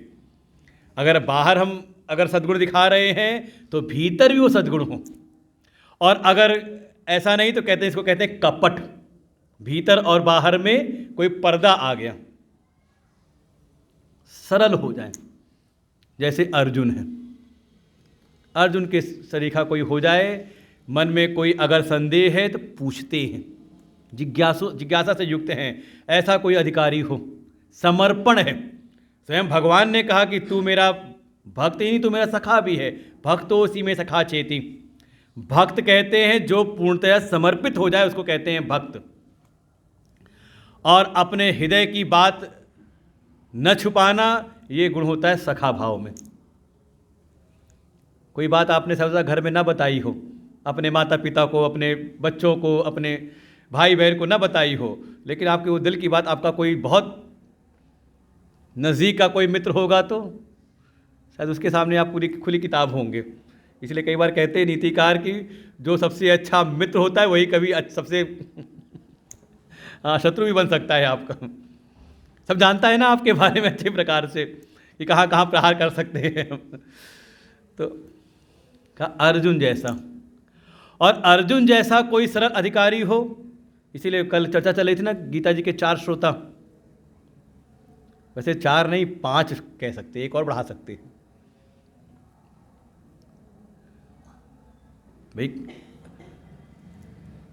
अगर बाहर हम अगर सद्गुण दिखा रहे हैं तो भीतर भी वो सद्गुण हो, और अगर ऐसा नहीं तो कहते हैं, इसको कहते हैं कपट, भीतर और बाहर में कोई पर्दा आ गया। सरल हो जाए, जैसे अर्जुन है। अर्जुन के सरीखा कोई हो जाए, मन में कोई अगर संदेह है तो पूछते हैं, जिज्ञासा से युक्त हैं। ऐसा कोई अधिकारी हो, समर्पण है। स्वयं भगवान ने कहा कि तू मेरा भक्त ही नहीं, तू मेरा सखा भी है। भक्तोसी में सखा चेती। भक्त कहते हैं जो पूर्णतया समर्पित हो जाए उसको कहते हैं भक्त। और अपने हृदय की बात न छुपाना, ये गुण होता है सखा भाव में। कोई बात आपने सबसे घर में ना बताई हो, अपने माता पिता को, अपने बच्चों को, अपने भाई बहन को ना बताई हो, लेकिन आपके वो दिल की बात आपका कोई बहुत नज़दीक का कोई मित्र होगा तो शायद उसके सामने आप पूरी खुली किताब होंगे। इसलिए कई बार कहते हैं नीतिकार कि जो सबसे अच्छा मित्र होता है वही कभी सबसे शत्रु भी बन सकता है आपका। सब जानता है ना आपके बारे में अच्छे प्रकार से कि कहाँ कहाँ प्रहार कर सकते हैं तो कहा अर्जुन जैसा, और अर्जुन जैसा कोई सरल अधिकारी हो। इसीलिए कल चर्चा चल रही थी ना गीता जी के 4 श्रोता, वैसे 4 नहीं 5 कह सकते, एक और बढ़ा सकते हैं भाई।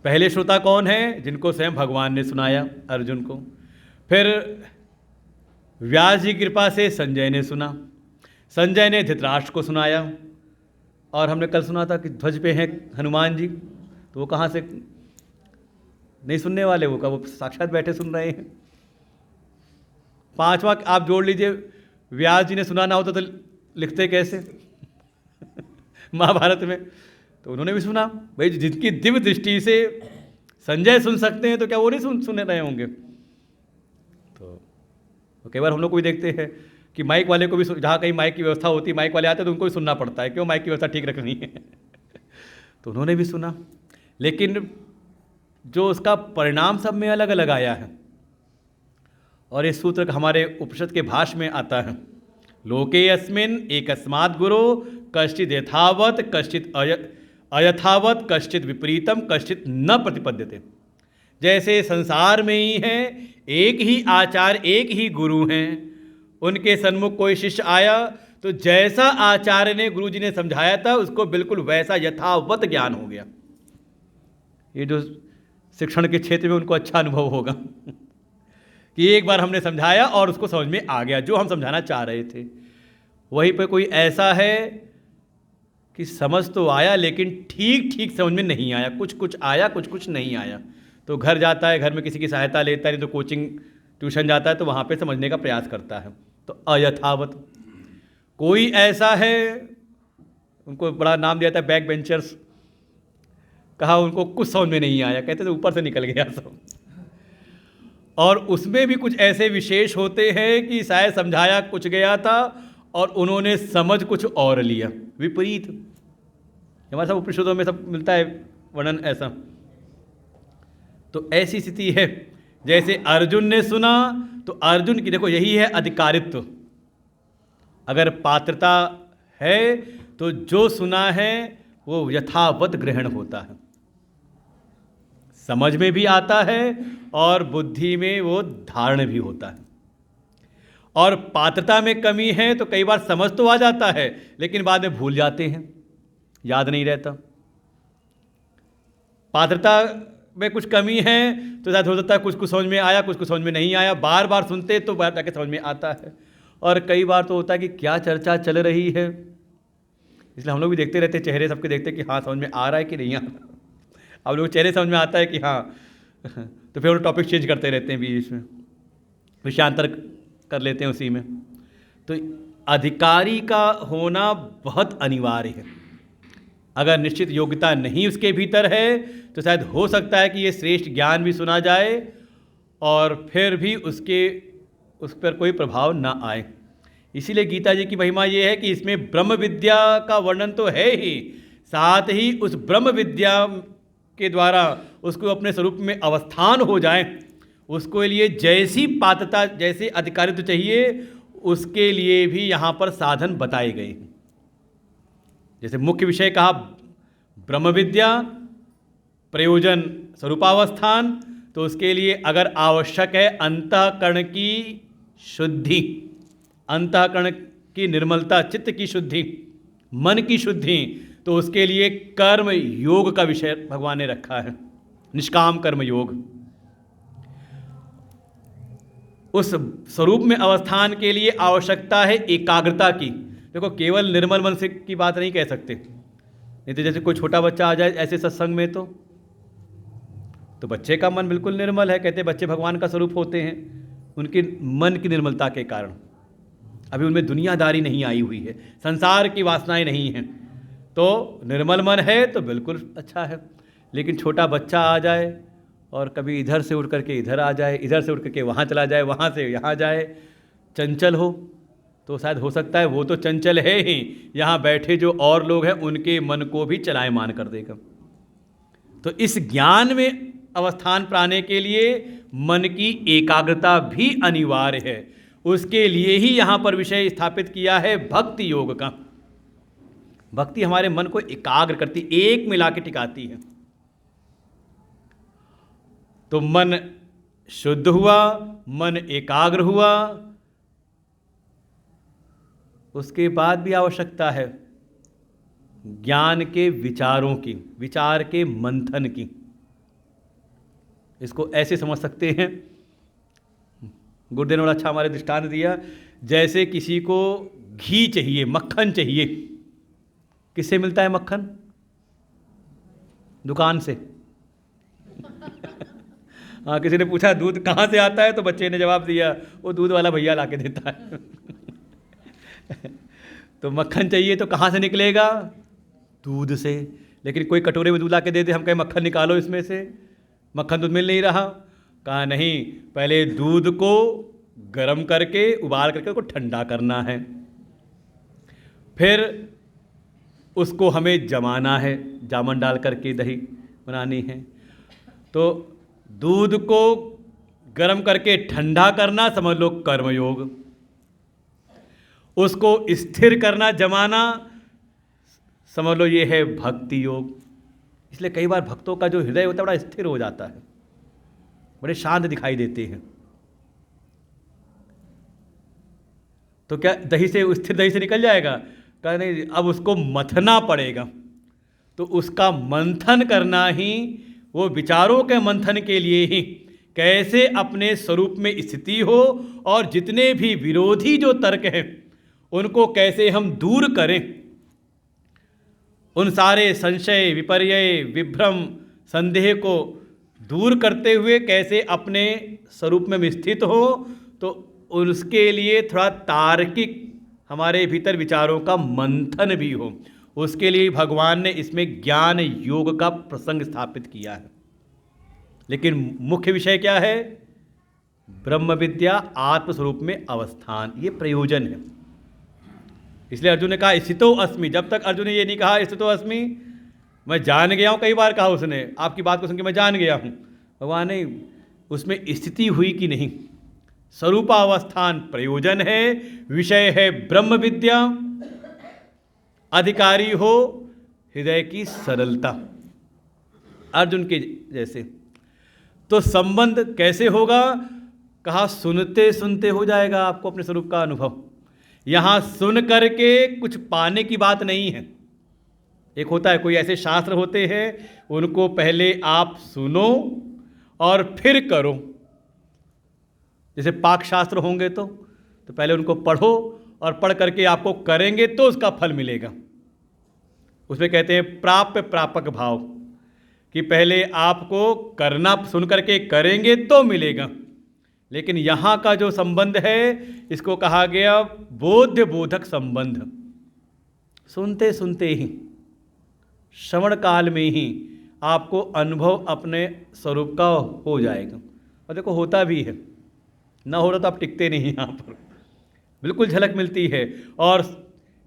पहले श्रोता कौन है? जिनको स्वयं भगवान ने सुनाया अर्जुन को। फिर व्यास जी की कृपा से संजय ने सुना, संजय ने धृतराष्ट्र को सुनाया। और हमने कल सुना था कि ध्वज पे हैं हनुमान जी, तो वो कहाँ से नहीं सुनने वाले, वो साक्षात बैठे सुन रहे हैं। पांचवा आप जोड़ लीजिए, व्यास जी ने सुना ना होता तो लिखते कैसे महाभारत में, तो उन्होंने भी सुना। भाई जिनकी दिव्य दृष्टि से संजय सुन सकते हैं तो क्या वो नहीं सुन रहे होंगे। तो कई बार हम लोग को भी देखते हैं कि माइक वाले को भी, जहाँ कहीं माइक की व्यवस्था होती है, माइक वाले आते हैं तो उनको भी सुनना पड़ता है, क्यों, माइक की व्यवस्था ठीक रखनी है तो उन्होंने भी सुना, लेकिन जो उसका परिणाम सब में अलग अलग आया है। और इस सूत्र हमारे उपनिषद के भाष्य में आता है, लोके अस्मिन् एकस्मात् गुरो कश्चित् यथावत् कश्चित् अयथावत् कश्चित् विपरीतम कश्चित् न प्रतिपद्यते। जैसे संसार में ही है, एक ही आचार्य, एक ही गुरु हैं, उनके सन्मुख कोई शिष्य आया तो जैसा आचार्य ने, गुरु जी ने समझाया था, उसको बिल्कुल वैसा यथावत ज्ञान हो गया। ये जो शिक्षण के क्षेत्र में उनको अच्छा अनुभव होगा कि एक बार हमने समझाया और उसको समझ में आ गया जो हम समझाना चाह रहे थे। वहीं पे कोई ऐसा है कि समझ तो आया लेकिन ठीक ठीक समझ में नहीं आया, कुछ कुछ आया, कुछ कुछ नहीं आया, तो घर जाता है, घर में किसी की सहायता लेता है, नहीं तो कोचिंग ट्यूशन जाता है, तो वहाँ पे समझने का प्रयास करता है। तो अयथावत। कोई ऐसा है, उनको बड़ा नाम दिया था बैक बेंचर्स, कहा उनको कुछ समझ में नहीं आया, कहते थे ऊपर से निकल गया सब। और उसमें भी कुछ ऐसे विशेष होते हैं कि शायद समझाया कुछ गया था और उन्होंने समझ कुछ और लिया, विपरीत। हमारे सब उपनिषदों में सब मिलता है वर्णन ऐसा। तो ऐसी स्थिति है, जैसे अर्जुन ने सुना तो अर्जुन की, देखो यही है अधिकारित्व। अगर पात्रता है तो जो सुना है वो यथावत ग्रहण होता है, समझ में भी आता है और बुद्धि में वो धारण भी होता है। और पात्रता में कमी है तो कई बार समझ तो आ जाता है लेकिन बाद में भूल जाते हैं, याद नहीं रहता। पात्रता में कुछ कमी है तो शायद हो सकता है कुछ कुछ समझ में आया, कुछ कुछ समझ में नहीं आया, बार बार सुनते तो बार जाके समझ में आता है। और कई बार तो होता है कि क्या चर्चा चल रही है, इसलिए हम लोग भी देखते रहते, चेहरे सबके देखते कि हाँ समझ में आ रहा है कि नहीं आ रहा। अब लोग चेहरे समझ में आता है कि हाँ तो फिर वो टॉपिक चेंज करते रहते हैं बीच में, विषयांतर कर लेते हैं उसी में। तो अधिकारी का होना बहुत अनिवार्य है। अगर निश्चित योग्यता नहीं उसके भीतर है तो शायद हो सकता है कि ये श्रेष्ठ ज्ञान भी सुना जाए और फिर भी उस पर कोई प्रभाव ना आए। इसीलिए गीता जी की महिमा ये है कि इसमें ब्रह्म विद्या का वर्णन तो है ही, साथ ही उस ब्रह्म विद्या के द्वारा उसको अपने स्वरूप में अवस्थान हो जाए, उसके लिए जैसी पात्रता, जैसे अधिकारित्व चाहिए, उसके लिए भी यहाँ पर साधन बताए गए हैं। जैसे मुख्य विषय कहा ब्रह्म विद्या, प्रयोजन स्वरूपावस्थान, तो उसके लिए अगर आवश्यक है अंतःकरण की शुद्धि, अंतःकरण की निर्मलता, चित्त की शुद्धि, मन की शुद्धि, तो उसके लिए कर्म योग का विषय भगवान ने रखा है, निष्काम कर्म योग। उस स्वरूप में अवस्थान के लिए आवश्यकता है एकाग्रता की। देखो केवल निर्मल मन से की बात नहीं कह सकते, नहीं तो जैसे कोई छोटा बच्चा आ जाए ऐसे सत्संग में तो बच्चे का मन बिल्कुल निर्मल है, कहते बच्चे भगवान का स्वरूप होते हैं, उनके मन की निर्मलता के कारण। अभी उनमें दुनियादारी नहीं आई हुई है, संसार की वासनाएं नहीं हैं, तो निर्मल मन है तो बिल्कुल अच्छा है। लेकिन छोटा बच्चा आ जाए और कभी इधर से उठ करके इधर आ जाए, इधर से उठ करके वहाँ चला जाए, वहाँ से यहाँ जाए, चंचल हो, तो शायद हो सकता है वो तो चंचल है ही, यहाँ बैठे जो और लोग हैं उनके मन को भी चलायमान कर देगा। तो इस ज्ञान में अवस्थान पाने के लिए मन की एकाग्रता भी अनिवार्य है। उसके लिए ही यहाँ पर विषय स्थापित किया है भक्ति योग का। भक्ति हमारे मन को एकाग्र करती, एक में लाके टिकाती है। तो मन शुद्ध हुआ, मन एकाग्र हुआ, उसके बाद भी आवश्यकता है ज्ञान के विचारों की, विचार के मंथन की। इसको ऐसे समझ सकते हैं, गुरुदेव ने बड़ा अच्छा हमारे दृष्टांत दिया, जैसे किसी को घी चाहिए, मक्खन चाहिए, किससे मिलता है मक्खन? दुकान से। हाँ, किसी ने पूछा दूध कहाँ से आता है, तो बच्चे ने जवाब दिया वो दूध वाला भैया ला के देता है। तो मक्खन चाहिए तो कहाँ से निकलेगा? दूध से। लेकिन कोई कटोरे में दूध ला के दे दे, हम कहें मक्खन निकालो इसमें से, मक्खन दूध मिल नहीं रहा। कहा नहीं, पहले दूध को गर्म करके उबाल करके उसको ठंडा करना है, फिर उसको हमें जमाना है, जामन डाल करके दही बनानी है। तो दूध को गर्म करके ठंडा करना समझ लो कर्मयोग, उसको स्थिर करना, जमाना, समझ लो ये है भक्ति योग। इसलिए कई बार भक्तों का जो हृदय होता है बड़ा स्थिर हो जाता है, बड़े शांत दिखाई देते हैं। तो क्या दही से, स्थिर दही से निकल जाएगा? कहा नहीं, अब उसको मथना पड़ेगा। तो उसका मंथन करना ही, वो विचारों के मंथन के लिए ही कैसे अपने स्वरूप में स्थिति हो, और जितने भी विरोधी जो तर्क हैं उनको कैसे हम दूर करें, उन सारे संशय, विपर्यय, विभ्रम, संदेह को दूर करते हुए कैसे अपने स्वरूप में स्थित हो। तो उसके लिए थोड़ा तार्किक हमारे भीतर विचारों का मंथन भी हो, उसके लिए भगवान ने इसमें ज्ञान योग का प्रसंग स्थापित किया है। लेकिन मुख्य विषय क्या है? ब्रह्म विद्या, आत्मस्वरूप में अवस्थान, ये प्रयोजन है। इसलिए अर्जुन ने कहा स्थितो अस्मि। जब तक अर्जुन ने ये नहीं कहा स्थितो अस्मि, मैं जान गया हूँ, कई बार कहा उसने, आपकी बात को सुन के मैं जान गया हूँ, भगवान ने उसमें स्थिति हुई कि नहीं। स्वरूपावस्थान प्रयोजन है, विषय है ब्रह्म विद्या, अधिकारी हो हृदय की सरलता, अर्जुन के जैसे। तो संबंध कैसे होगा? कहा सुनते सुनते हो जाएगा आपको अपने स्वरूप का अनुभव। यहाँ सुन करके कुछ पाने की बात नहीं है। एक होता है, कोई ऐसे शास्त्र होते हैं उनको पहले आप सुनो और फिर करो। जैसे पाक शास्त्र होंगे तो पहले उनको पढ़ो और पढ़ करके आपको करेंगे तो उसका फल मिलेगा। उसमें कहते हैं प्राप्य प्रापक भाव, कि पहले आपको करना, सुन करके करेंगे तो मिलेगा। लेकिन यहाँ का जो संबंध है इसको कहा गया बोध्य बोधक संबंध। सुनते सुनते ही, श्रवण काल में ही आपको अनुभव अपने स्वरूप का हो जाएगा। और देखो होता भी है, ना हो रहा तो आप टिकते नहीं, यहाँ पर बिल्कुल झलक मिलती है। और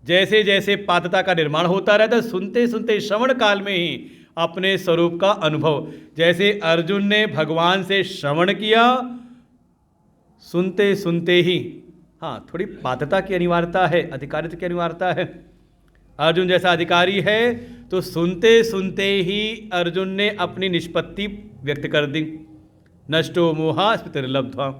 जैसे जैसे पात्रता का निर्माण होता रहता है, सुनते सुनते श्रवण काल में ही अपने स्वरूप का अनुभव। जैसे अर्जुन ने भगवान से श्रवण किया, सुनते सुनते ही, हाँ थोड़ी पात्रता की अनिवार्यता है, अधिकारित्व की अनिवार्यता है। अर्जुन जैसा अधिकारी है तो सुनते सुनते ही अर्जुन ने अपनी निष्पत्ति व्यक्त कर दी। नष्टो मोहा स्मृतिर्लब्ध्वा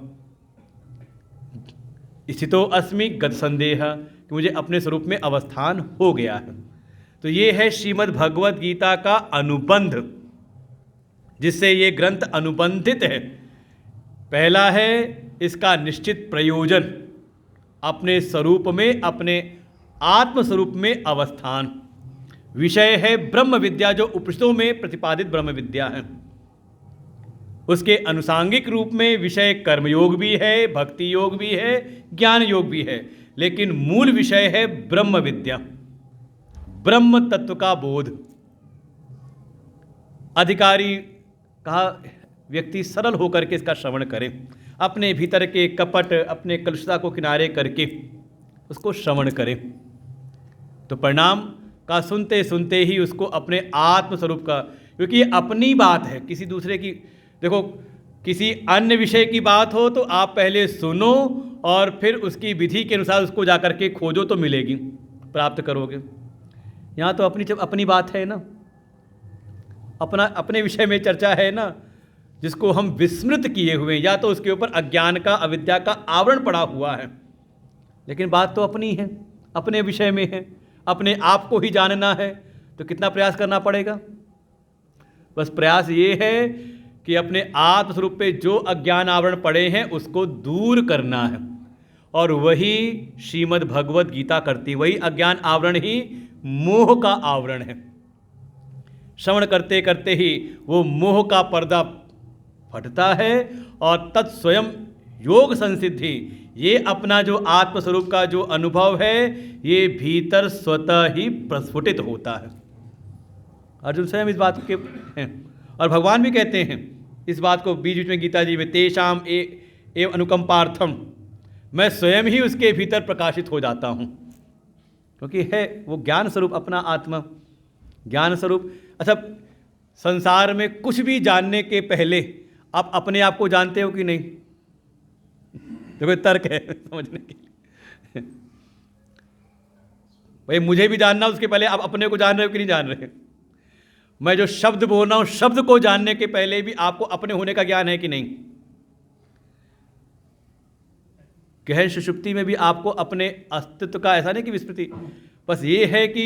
स्थितो अस्मि गत संदेह, कि मुझे अपने स्वरूप में अवस्थान हो गया है। तो ये है श्रीमद् भगवद गीता का अनुबंध, जिससे ये ग्रंथ अनुबंधित है। पहला है इसका निश्चित प्रयोजन, अपने स्वरूप में, अपने आत्मस्वरूप में अवस्थान। विषय है ब्रह्म विद्या, जो उपनिषदों में प्रतिपादित ब्रह्म विद्या है। उसके अनुसांगिक रूप में विषय कर्मयोग भी है, भक्ति योग भी है, ज्ञान योग भी है। लेकिन मूल विषय है ब्रह्म विद्या, ब्रह्म तत्व का बोध। अधिकारी कहा व्यक्ति सरल होकर के इसका श्रवण करे, अपने भीतर के कपट, अपने कलुषता को किनारे करके उसको श्रवण करे। तो परिणाम का सुनते सुनते ही उसको अपने आत्मस्वरूप का, क्योंकि ये अपनी बात है, किसी दूसरे की, देखो किसी अन्य विषय की बात हो तो आप पहले सुनो और फिर उसकी विधि के अनुसार उसको जाकर के खोजो तो मिलेगी, प्राप्त करोगे। यहाँ तो अपनी बात है ना, अपने विषय में चर्चा है ना, जिसको हम विस्मृत किए हुए हैं, या तो उसके ऊपर अज्ञान का, अविद्या का आवरण पड़ा हुआ है। लेकिन बात तो अपनी है, अपने विषय में है, अपने आप को ही जानना है। तो कितना प्रयास करना पड़ेगा? बस प्रयास ये है कि अपने आत्मस्वरूप पे जो अज्ञान आवरण पड़े हैं उसको दूर करना है, और वही श्रीमद् भगवत गीता करती, वही अज्ञान आवरण ही मोह का आवरण है। श्रवण करते करते ही वो मोह का पर्दा फटता है और तत्स्वयं योग संसिद्धि, ये अपना जो आत्मस्वरूप का जो अनुभव है ये भीतर स्वतः ही प्रस्फुटित होता है। अर्जुन स्वयं इस बात के हैं, और भगवान भी कहते हैं इस बात को बीच बीच में गीता जी में, तेषाम एव अनुकंपार्थम, मैं स्वयं ही उसके भीतर प्रकाशित हो जाता हूँ, क्योंकि है वो ज्ञान स्वरूप, अपना आत्मा ज्ञान स्वरूप। अच्छा, संसार में कुछ भी जानने के पहले आप अपने आप को जानते हो कि नहीं? देखो तर्क है समझने के लिए। भाई मुझे भी जानना, उसके पहले आप अपने को जान रहे हो कि नहीं जान रहे? मैं जो शब्द बोल रहा हूं, शब्द को जानने के पहले भी आपको अपने होने का ज्ञान है कि नहीं? गहन सुषुप्ति में भी आपको अपने अस्तित्व का, ऐसा नहीं कि विस्मृति, बस ये है कि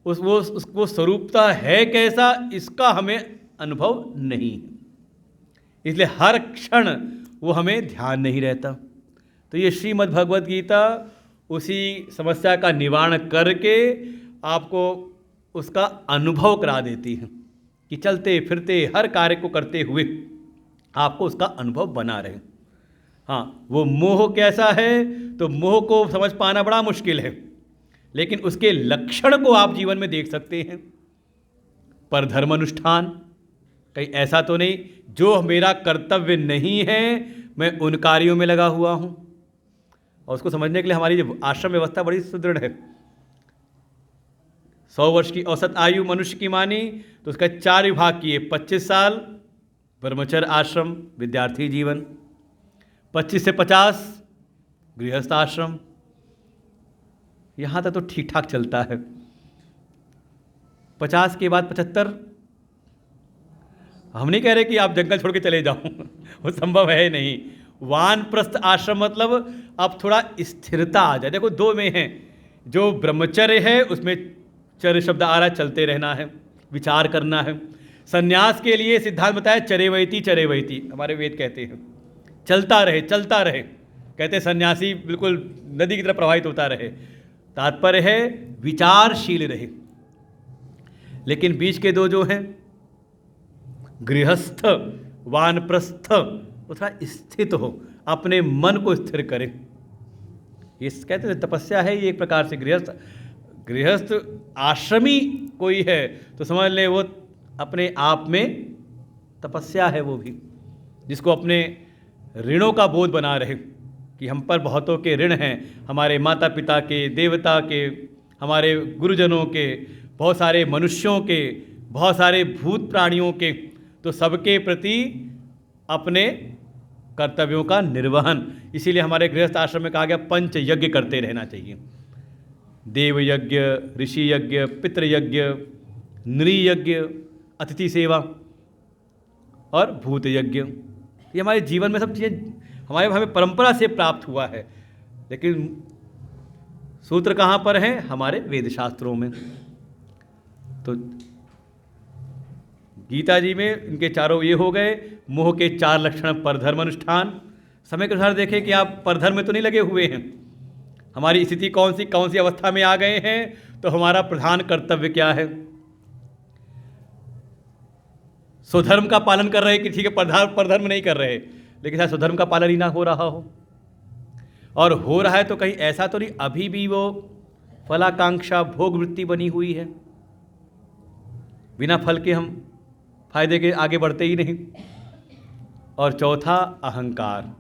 उसको स्वरूपता है कैसा, इसका हमें अनुभव नहीं है, इसलिए हर क्षण वो हमें ध्यान नहीं रहता। तो ये श्रीमद् भगवद गीता उसी समस्या का निवारण करके आपको उसका अनुभव करा देती है कि चलते फिरते हर कार्य को करते हुए आपको उसका अनुभव बना रहे। हाँ, वो मोह कैसा है, तो मोह को समझ पाना बड़ा मुश्किल है, लेकिन उसके लक्षण को आप जीवन में देख सकते हैं। पर धर्म अनुष्ठान, कहीं ऐसा तो नहीं जो मेरा कर्तव्य नहीं है मैं उन कार्यों में लगा हुआ हूँ। और उसको समझने के लिए हमारी जो आश्रम व्यवस्था बड़ी सुदृढ़ है। 100 वर्ष की औसत आयु मनुष्य की मानी तो उसका 4 विभाग किए, 25 साल ब्रह्मचर्य आश्रम विद्यार्थी जीवन, 25 से 50 गृहस्थ आश्रम, यहाँ तक तो ठीक ठाक चलता है। 50 के बाद 75, हम नहीं कह रहे कि आप जंगल छोड़ के चले जाओ वो संभव है नहीं। वानप्रस्थ आश्रम मतलब अब थोड़ा स्थिरता आ जाए। देखो 2 में है, जो ब्रह्मचर्य है उसमें चर्य शब्द आ रहा है, चलते रहना है, विचार करना है। संन्यास के लिए सिद्धांत बताया चरेवैती चरेवैती, हमारे वेद कहते हैं चलता रहे चलता रहे, कहते हैं सन्यासी बिल्कुल नदी की तरह प्रवाहित होता रहे। तात्पर्य है विचारशील रहे। लेकिन बीच के 2 जो हैं गृहस्थ वानप्रस्थ, वो थोड़ा स्थित हो, अपने मन को स्थिर करे। ये कहते हैं तपस्या है ये एक प्रकार से। गृहस्थ आश्रमी कोई है तो समझ ले वो अपने आप में तपस्या है, वो भी जिसको अपने ऋणों का बोध बना रहे कि हम पर बहुतों के ऋण हैं, हमारे माता पिता के, देवता के, हमारे गुरुजनों के, बहुत सारे मनुष्यों के, बहुत सारे भूत प्राणियों के, तो सबके प्रति अपने कर्तव्यों का निर्वहन। इसीलिए हमारे गृहस्थ आश्रम में कहा गया 5 यज्ञ करते रहना चाहिए। देव यज्ञ, ऋषि यज्ञ, पितृ यज्ञ, नृयज्ञ, अतिथि सेवा और भूत यज्ञ। ये हमारे जीवन में सब चीज़ें हमें परंपरा से प्राप्त हुआ है, लेकिन सूत्र कहाँ पर हैं? हमारे वेद शास्त्रों में। तो गीता जी में इनके चारों ये हो गए मोह के 4 लक्षण। परधर्म अनुष्ठान, समय के अनुसार देखें कि आप परधर्म में तो नहीं लगे हुए हैं। हमारी स्थिति कौन सी अवस्था में आ गए हैं, तो हमारा प्रधान कर्तव्य क्या है? स्वधर्म का पालन कर रहे कि ठीक है परधर्म नहीं कर रहे, लेकिन शायद स्वधर्म का पालन ही ना हो रहा हो, और हो रहा है तो कहीं ऐसा तो नहीं अभी भी वो फलाकांक्षा भोग वृत्ति बनी हुई है, बिना फल के हम फायदे के आगे बढ़ते ही नहीं। और चौथा अहंकार।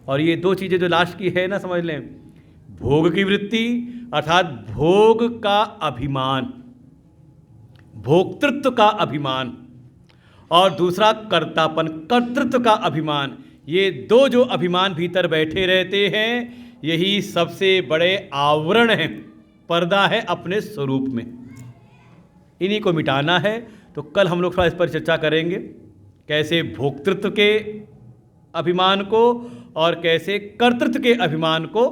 और ये 2 चीज़ें जो लास्ट की है ना, समझ लें, भोग की वृत्ति अर्थात भोग का अभिमान, भोक्तृत्व का अभिमान, और दूसरा कर्तापन, कर्तृत्व का अभिमान। ये 2 जो अभिमान भीतर बैठे रहते हैं, यही सबसे बड़े आवरण हैं, पर्दा है अपने स्वरूप में। इन्हीं को मिटाना है। तो कल हम लोग थोड़ा इस पर चर्चा करेंगे, कैसे भोक्तृत्व के अभिमान को और कैसे कर्तृत्व के अभिमान को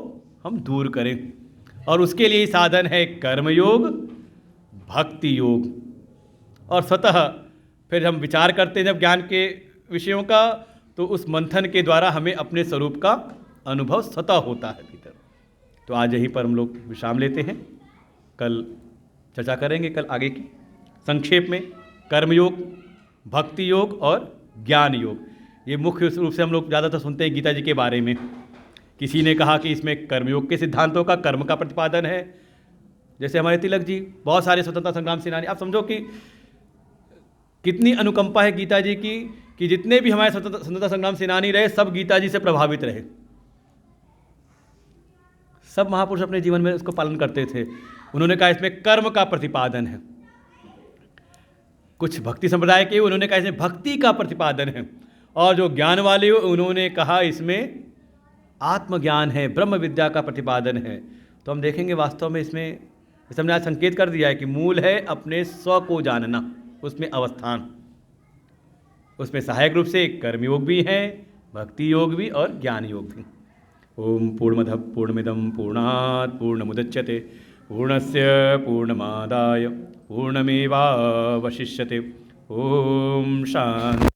हम दूर करें। और उसके लिए साधन है कर्मयोग, भक्ति योग। और स्वतः फिर हम विचार करते हैं, जब ज्ञान के विषयों का, तो उस मंथन के द्वारा हमें अपने स्वरूप का अनुभव स्वतः होता है भीतर। तो आज यहीं पर हम लोग विश्राम लेते हैं, कल चर्चा करेंगे कल आगे की। संक्षेप में कर्मयोग, भक्ति योग और ज्ञान योग, ये मुख्य रूप से हम लोग ज़्यादातर सुनते हैं गीता जी के बारे में। किसी ने कहा कि इसमें कर्मयोग के सिद्धांतों का, कर्म का प्रतिपादन है। जैसे हमारे तिलक जी, बहुत सारे स्वतंत्रता संग्राम सेनानी, आप समझो कि कितनी अनुकंपा है गीता जी की कि जितने भी हमारे स्वतंत्रता संग्राम सेनानी रहे सब गीता जी से प्रभावित रहे। सब महापुरुष अपने जीवन में उसको पालन करते थे। उन्होंने कहा इसमें कर्म का प्रतिपादन है। कुछ भक्ति संप्रदाय के उन्होंने कहा इसमें भक्ति का प्रतिपादन है, और जो ज्ञान वाले उन्होंने कहा इसमें आत्मज्ञान है, ब्रह्म विद्या का प्रतिपादन है। तो हम देखेंगे वास्तव में इसमें, जैसे हमने आज संकेत कर दिया है कि मूल है अपने स्व को जानना, उसमें अवस्थान, उसमें सहायक रूप से कर्मयोग भी है, भक्ति योग भी और ज्ञान योग भी। ओम पूर्णमदः पूर्णमिदं पूर्णात् पूर्णमुदच्यते पूर्णस्य पूर्णमादाय पूर्णमेवावशिष्यते। ओम शांति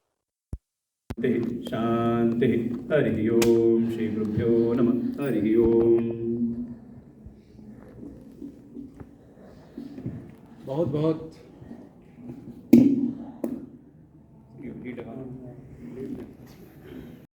शांति। हरि ओम। श्री गुरुभ्यो नमः। हरि ओम। बहुत बहुत